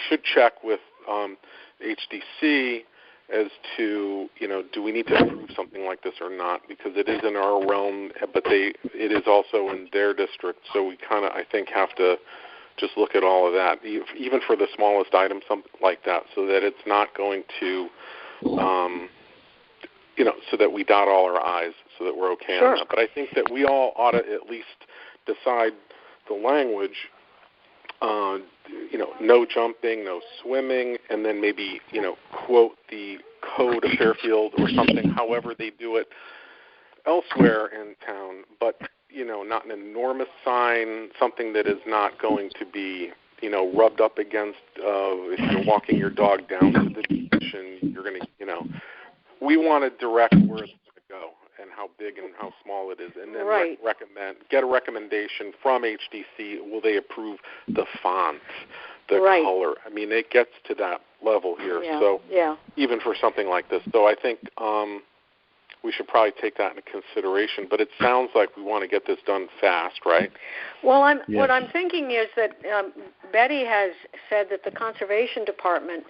should check with HDC as to, do we need to approve something like this or not, because it is in our realm, but it is also in their district, so we kind of, I think, have to just look at all of that, even for the smallest item, something like that, so that it's not going to, so that we dot all our I's, so that we're okay on that. But I think that we all ought to at least decide the language, no jumping, no swimming, and then maybe, quote the code of Fairfield or something, however they do it elsewhere in town, but, not an enormous sign, something that is not going to be, rubbed up against if you're walking your dog down to the beach and you're going to, we want to direct where it's going to go and how big and how small it is, and then get a recommendation from HDC. Will they approve the font, the color? I mean, it gets to that level here. So even for something like this, so I think we should probably take that into consideration. But it sounds like we want to get this done fast, right? Well, what I'm thinking is that Betty has said that the Conservation Department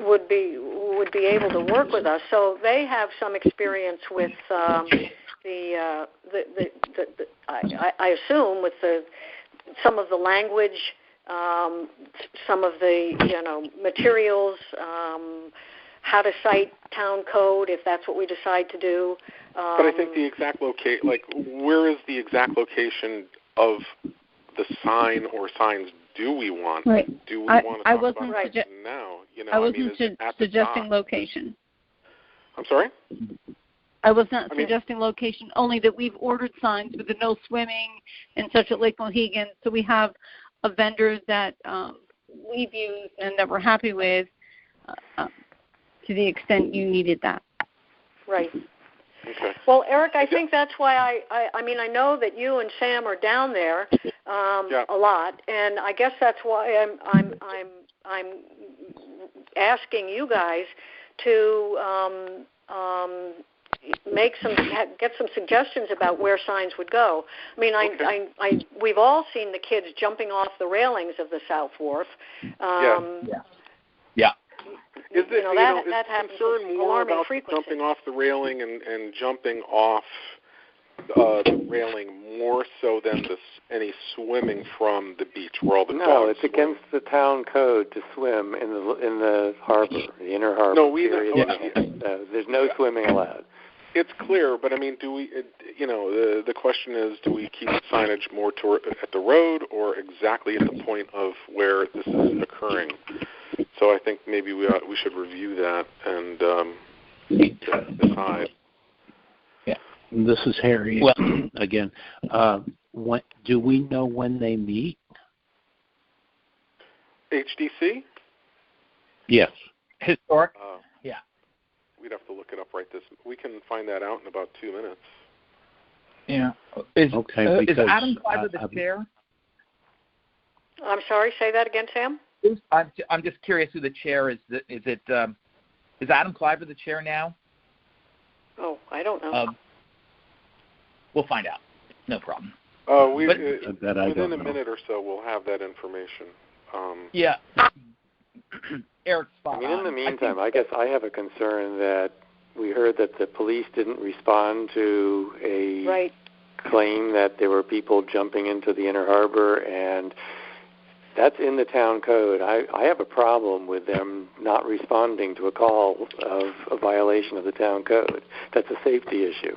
would be able to work with us, so they have some experience with I assume with some of the language, some of the materials, how to cite town code if that's what we decide to do. But I think the exact location, where is the exact location of the sign or signs? Do we want? Right. Do we want to talk about it now? I wasn't suggesting location. I'm sorry? I was not suggesting location, only that we've ordered signs with the no swimming and such at Lake Mohegan. So we have a vendor that we've used and that we're happy with to the extent you needed that. Right. Okay. Well, Eric, I think that's why I mean, I know that you and Sam are down there a lot, and I guess that's why I'm asking you guys to get some suggestions about where signs would go. I mean, we've all seen the kids jumping off the railings of the South Wharf. Is it, that happens concern more about jumping off the railing and jumping off the railing more so than any swimming from the beach where all the dogs No, it's swim? against the town code to swim in the harbor, the inner harbor. No, there's no swimming allowed. It's clear, but I mean, do we? The question is, do we keep signage more at the road or exactly at the point of where this is occurring? So I think maybe we should review that and decide. Yeah, this is Harry again. Do we know when they meet? HDC? Yes. Historic? Yeah. We'd have to look it up right this. We can find that out in about 2 minutes. Yeah. Is Adam Cliver the chair? I'm sorry. Say that again, Sam. I'm just curious who the chair is. Is Adam Cliver the chair now? Oh, I don't know. We'll find out. No problem. Within a minute or so, we'll have that information. Yeah. Eric, I mean, in the meantime, I guess I have a concern that we heard that the police didn't respond to a claim that there were people jumping into the inner harbor, and that's in the town code. I have a problem with them not responding to a call of a violation of the town code. That's a safety issue.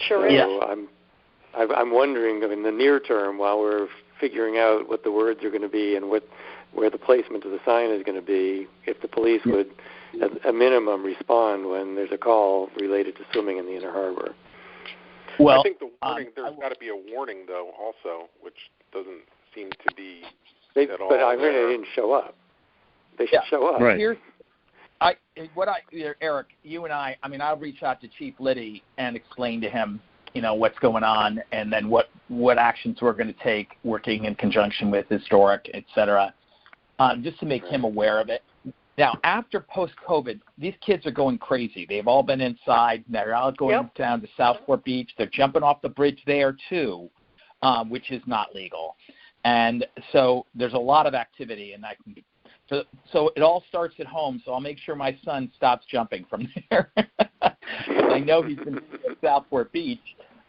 Sure is. So I'm wondering, in the near term, while we're figuring out what the words are going to be and where the placement of the sign is going to be, if the police would, at a minimum, respond when there's a call related to swimming in the inner harbor. Well, I think the warning, there's got to be a warning, though, also, which doesn't seem to be at all. But I heard they didn't show up. They should show up. Right. Eric, you and I mean, I'll reach out to Chief Liddy and explain to him, what's going on, and then what actions we're going to take, working in conjunction with Historic, et cetera, just to make him aware of it. Now, after post-COVID, these kids are going crazy. They've all been inside. They're out going down to Southport Beach. They're jumping off the bridge there, too, which is not legal. And so there's a lot of activity, and so it all starts at home. So I'll make sure my son stops jumping from there. I know he's been at Southport Beach,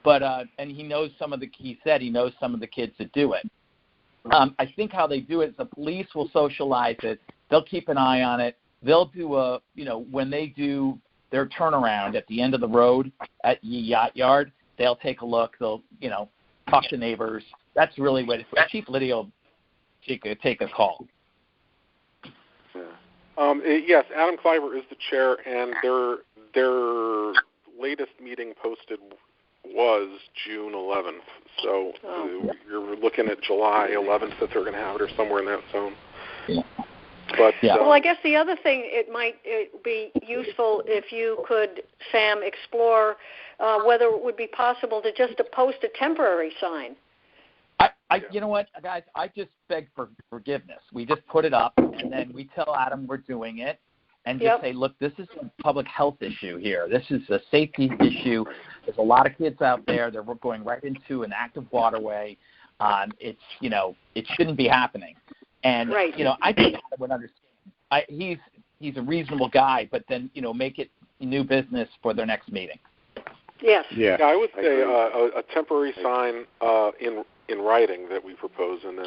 but and he knows he said he knows some of the kids that do it. I think how they do it is the police will socialize it. They'll keep an eye on it. They'll do when they do their turnaround at the end of the road at Ye Yacht Yard, they'll take a look. They'll talk to neighbors. That's really what Chief Liddy will take a call. Yes, Adam Cliver is the chair, and their latest meeting posted was June 11th. So you're looking at July 11th that they're going to have it, or somewhere in that zone. Yeah. But well, I guess the other thing it might be useful if you could, Sam, explore whether it would be possible to just post a temporary sign. You know what, guys? I just beg for forgiveness. We just put it up, and then we tell Adam we're doing it, and just say, look, this is a public health issue here. This is a safety issue. There's a lot of kids out there. They're going right into an active waterway. It shouldn't be happening. And I think Adam would understand. He's a reasonable guy, but then make it new business for their next meeting. Yes. Yeah, I would say a temporary sign in writing that we propose, and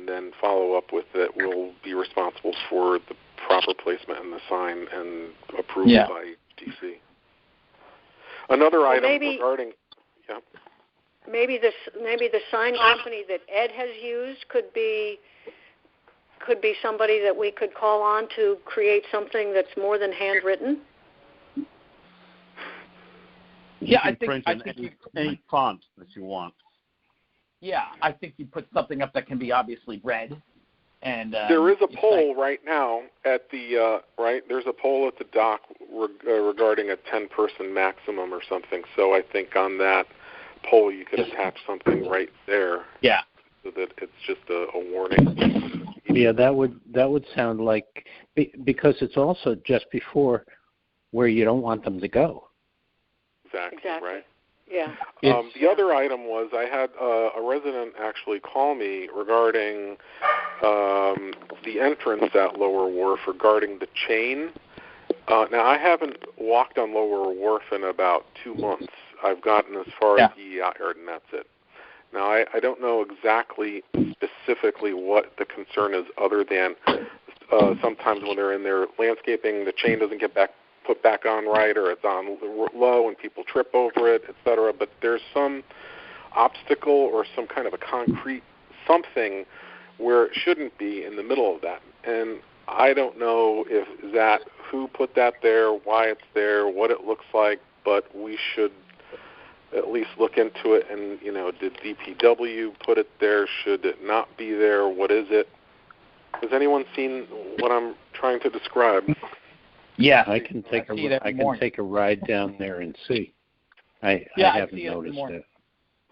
then follow up with that. We'll be responsible for the proper placement in the sign and approval by DC. Another item regarding maybe the sign company that Ed has used could be somebody that we could call on to create something that's more than handwritten. Yeah, I think any font that you want. Yeah, I think you put something up that can be obviously read. And there is a pole right now at the There's a pole at the dock regarding a 10-person maximum or something. So I think on that pole you could attach something right there. Yeah. So that it's just a warning. Yeah, that would sound like, because it's also just before where you don't want them to go. Exactly. Right. Yeah. The other item was I had a resident actually call me regarding the entrance at Lower Wharf regarding the chain. Now, I haven't walked on Lower Wharf in about 2 months. I've gotten as far as the yacht yard, and that's it. Now, I don't know exactly specifically what the concern is, other than sometimes when they're in their landscaping, the chain doesn't get put back on right, or it's on low and people trip over it, etc. But there's some obstacle or some kind of a concrete something where it shouldn't be in the middle of that. And I don't know if that who put that there, why it's there, what it looks like, but we should at least look into it. And, did DPW put it there? Should it not be there? What is it? Has anyone seen what I'm trying to describe? Yeah, I can take a ride down there and see. I haven't noticed it.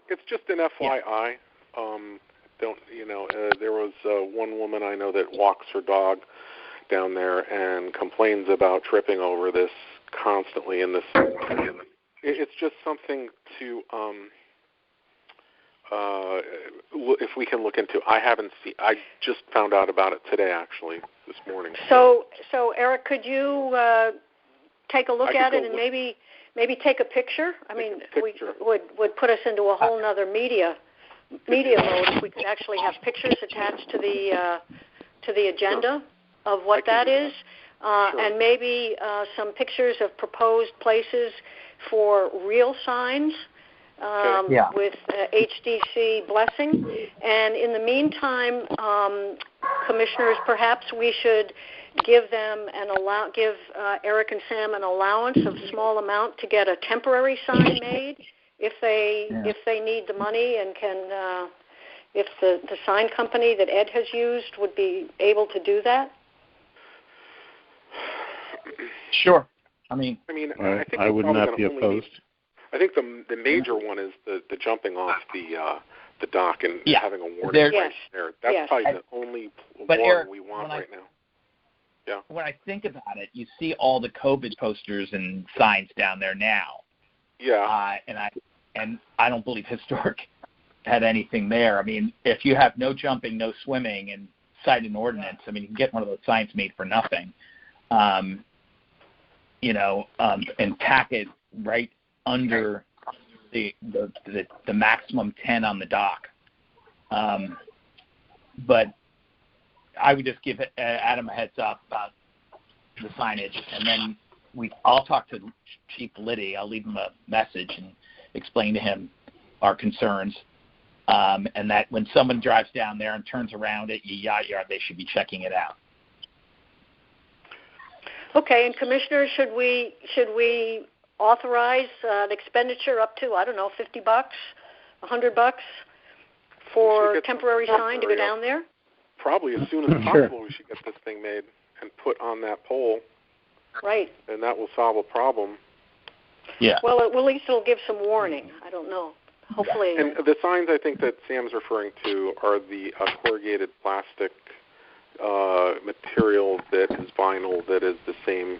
It's just an FYI. There was one woman I know that walks her dog down there and complains about tripping over this constantly. In this, it's just something to if we can look into. I haven't seen. I just found out about it today, actually, this morning. So Eric, could you take a look at it and maybe take a picture? I mean, would put us into a whole other media mode if we could actually have pictures attached to the agenda of what that is, and maybe some pictures of proposed places for real signs. With HDC blessing. And in the meantime, commissioners, perhaps we should give Eric and Sam an allowance of small amount to get a temporary sign made if they need the money, and can if the sign company that Ed has used would be able to do that. Sure. I think I would not be opposed. I think the major one is the jumping off the dock and having a warning right there. That's probably the only one Eric, we want right now. Yeah. When I think about it, you see all the COVID posters and signs down there now. Yeah. And I don't believe Historic had anything there. I mean, if you have no jumping, no swimming, and cite an ordinance, you can get one of those signs made for nothing. And tack it right under the maximum 10 on the dock. But I would just give Adam a heads up about the signage, and then I'll talk to Chief Liddy. I'll leave him a message and explain to him our concerns, and that when someone drives down there and turns around at your yacht yard, they should be checking it out. Okay, and commissioners, should we authorize an expenditure up to, I don't know, $50, $100 for a temporary sign to go down there? Probably as soon as possible we should get this thing made and put on that pole. Right. And that will solve a problem. Yeah. Well, at least it'll give some warning. I don't know. Hopefully. And the signs I think that Sam's referring to are the corrugated plastic material that is vinyl, that is the same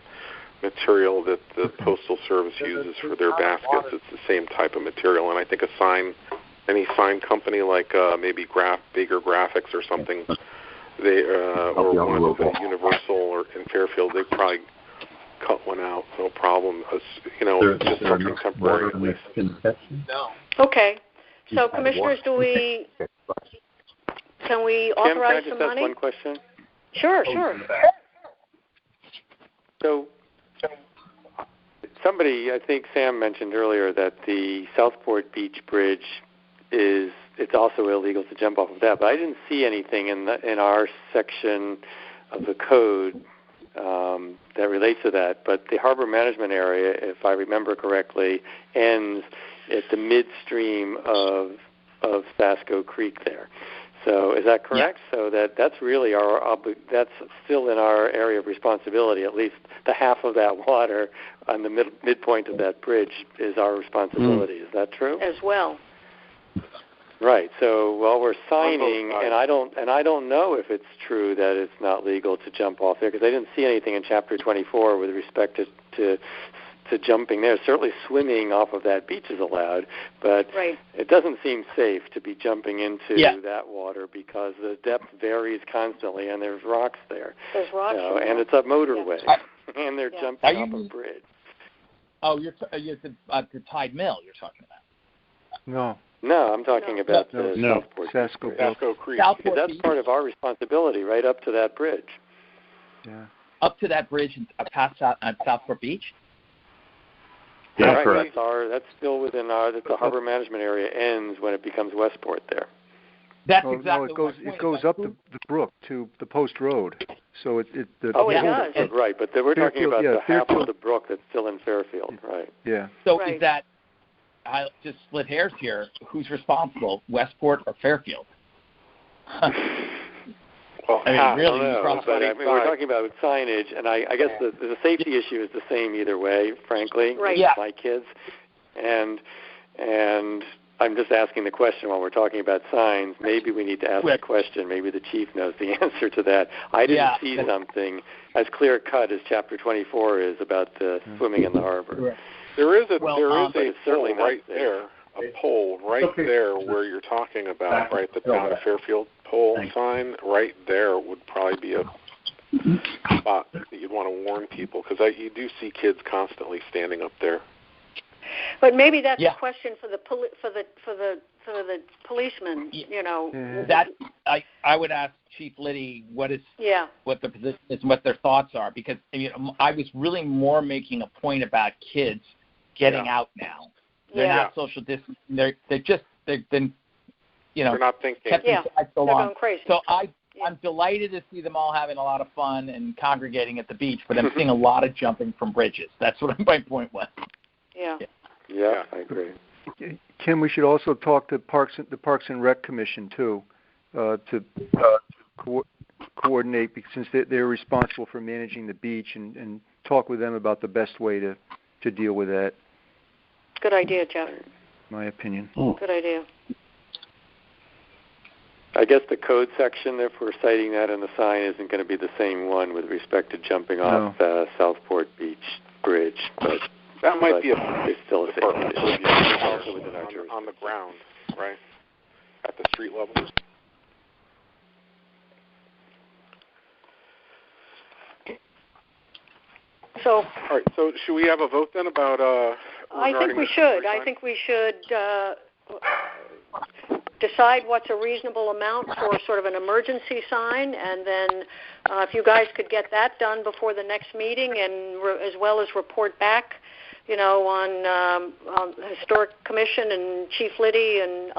material that the Postal Service uses for their baskets. It's the same type of material, and I think any sign company like maybe Baker Graphics or something, or one from Universal or in Fairfield, they probably cut one out, no problem. Just something temporary at least. Okay, so commissioners, can we authorize some money? Can I just ask one question? Sure. So somebody, I think Sam mentioned earlier that the Southport Beach Bridge it's also illegal to jump off of that, but I didn't see anything in our section of the code that relates to that. But the harbor management area, if I remember correctly, ends at the midstream of Sasco Creek there. So is that correct? Yeah. So that's really that's still in our area of responsibility. At least the half of that water on the midpoint of that bridge is our responsibility. Is that true? As well. Right. So while we're signing, and I don't know if it's true that it's not legal to jump off there, because I didn't see anything in Chapter 24 with respect to jumping there. Certainly swimming off of that beach is allowed, but it doesn't seem safe to be jumping into that water because the depth varies constantly and there's rocks there. There's rocks. And it's a motorway, and they're jumping off a bridge. Oh, you're the Tide Mill you're talking about. No, I'm talking about the Southport Sasko Creek. Because that's part of our responsibility, right up to that bridge. Yeah. Up to that bridge past Southport Beach? Yeah, right. Correct. That's still within the harbor management area ends when it becomes Westport there. That's exactly it goes up the brook to the Post Road. So it does. Right, but we're talking about the half of the brook that's still in Fairfield, right? Yeah. So is that, I'll just split hairs here, who's responsible, Westport or Fairfield? Well, really, we're talking about signage, and I guess the safety issue is the same either way, frankly, with my kids. And I'm just asking the question while we're talking about signs. Maybe we need to ask the question. Maybe the chief knows the answer to that. I didn't see something as clear-cut as Chapter 24 is about the swimming in the harbor. Right. There is a pole right there, there where you're talking about, right, the town of Fairfield pole sign. Right there would probably be a spot that you'd want to warn people, because you do see kids constantly standing up there. But maybe that's a question for the policemen. You know, that I would ask Chief Liddy what the position is and what their thoughts are, because I was really more making a point about kids getting out now. They're not social distancing. They've been they're not thinking. Kept inside so long. Going crazy. So I'm delighted to see them all having a lot of fun and congregating at the beach, but I'm seeing a lot of jumping from bridges. That's what my point was. Yeah, I agree. Kim, we should also talk to the Parks and Rec Commission too, to coordinate, because since they're responsible for managing the beach, and talk with them about the best way to deal with that. Good idea, Jeff. My opinion. Good idea. I guess the code section, if we're citing that in the sign, isn't going to be the same one with respect to jumping off Southport Beach Bridge, but that might be it's still a safety issue. Also within our jurisdiction. On the ground, right? At the street level. So. All right. So should we have a vote then about? I think we should. I think we should decide what's a reasonable amount for sort of an emergency sign, and then if you guys could get that done before the next meeting, and as well as report back, on Historic Commission and Chief Liddy and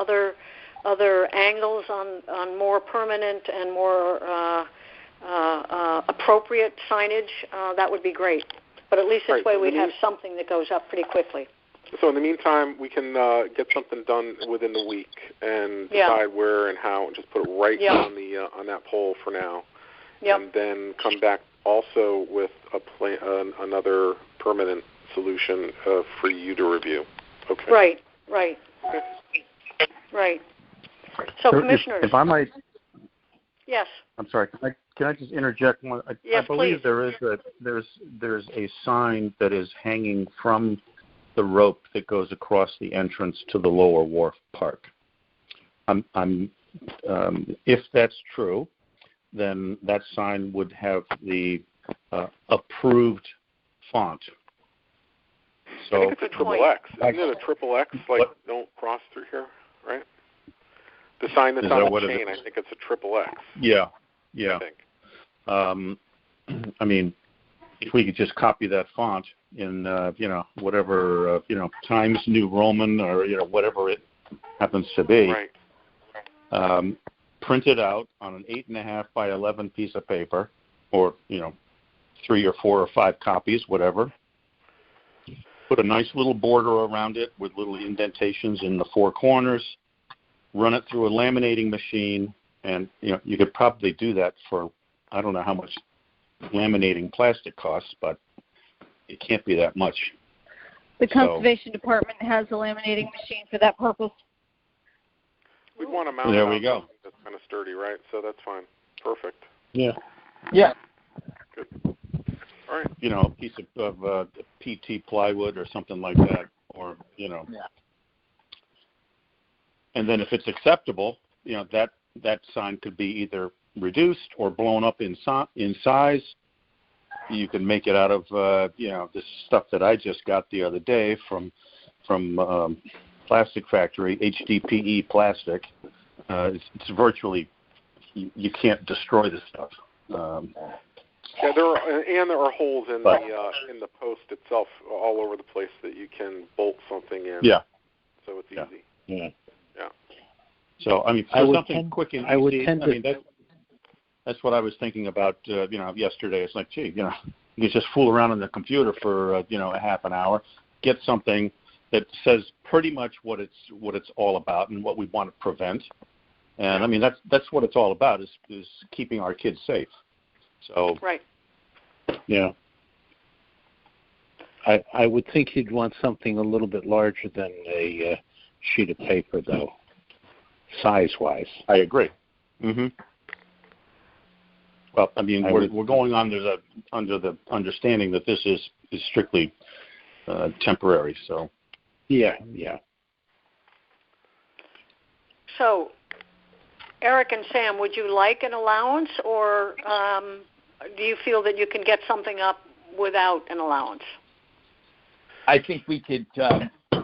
other angles on more permanent and more appropriate signage, that would be great. But at least this way we'd have something that goes up pretty quickly. So in the meantime, we can get something done within the week and decide where and how, and just put it right on that pole for now, and then come back also with another permanent solution for you to review. Okay. Right. So, Commissioners, if I might. Yes. I'm sorry. Can I just interject one? I believe please. there's a sign that is hanging from the rope that goes across the entrance to the Lower Wharf Park. If that's true, then that sign would have the approved font. So I think it's a triple X. Isn't it a triple X? Like, don't cross through here, right? The sign that's on the chain, I think it's a triple X. Yeah. I think. I mean, if we could just copy that font in, whatever, Times New Roman or, whatever it happens to be, print it out on an 8.5 by 11 piece of paper, or, 3 or 4 or 5 copies, whatever. Put a nice little border around it with little indentations in the 4 corners. Run it through a laminating machine, And you could probably do that for, I don't know how much laminating plastic costs, but it can't be that much. The Conservation Department has a laminating machine for that purpose. We'd want to mount there we go. That's kind of sturdy, right? So that's fine. Perfect. Yeah. Yeah. Good. All right. A piece of PT plywood or something like that, or Yeah. And then if it's acceptable, that sign could be either reduced or blown up in size. You can make it out of this stuff that I just got the other day from Plastic Factory, HDPE plastic. It's virtually you can't destroy this stuff. There are holes in the post itself all over the place that you can bolt something in. Yeah. So it's easy. Yeah. Yeah. So for something quick and easy, that's what I was thinking about. Yesterday. It's like, gee, you just fool around on the computer for a half an hour, get something that says pretty much what it's all about and what we want to prevent. And that's what it's all about is keeping our kids safe. So right. Yeah. I would think you'd want something a little bit larger than a sheet of paper, though, size-wise. I agree. Mm-hmm. Well, we're going under the understanding that this is strictly temporary. So. Yeah. So, Eric and Sam, would you like an allowance, or do you feel that you can get something up without an allowance? I think we could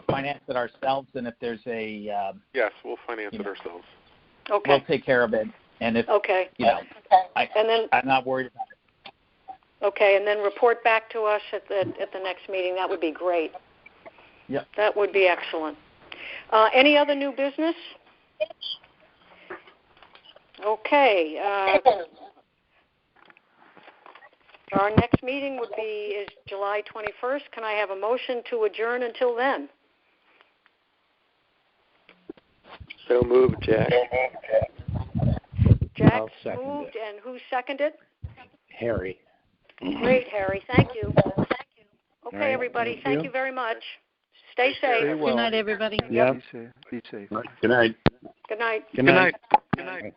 finance it ourselves, and if there's a yes, we'll finance it ourselves. Okay. We'll take care of it, and if I'm not worried about it. Okay, and then report back to us at the next meeting. That would be great. Yep. That would be excellent. Any other new business? Okay. Our next meeting is July 21st. Can I have a motion to adjourn until then? So moved, Jack. Jack moved, and who seconded? Harry. Great, Harry. Thank you. Okay, right, everybody. Thank you very much. Stay safe. Stay well. Good night, everybody. Yeah. Be safe. Good night. Good night. Good night. Good night.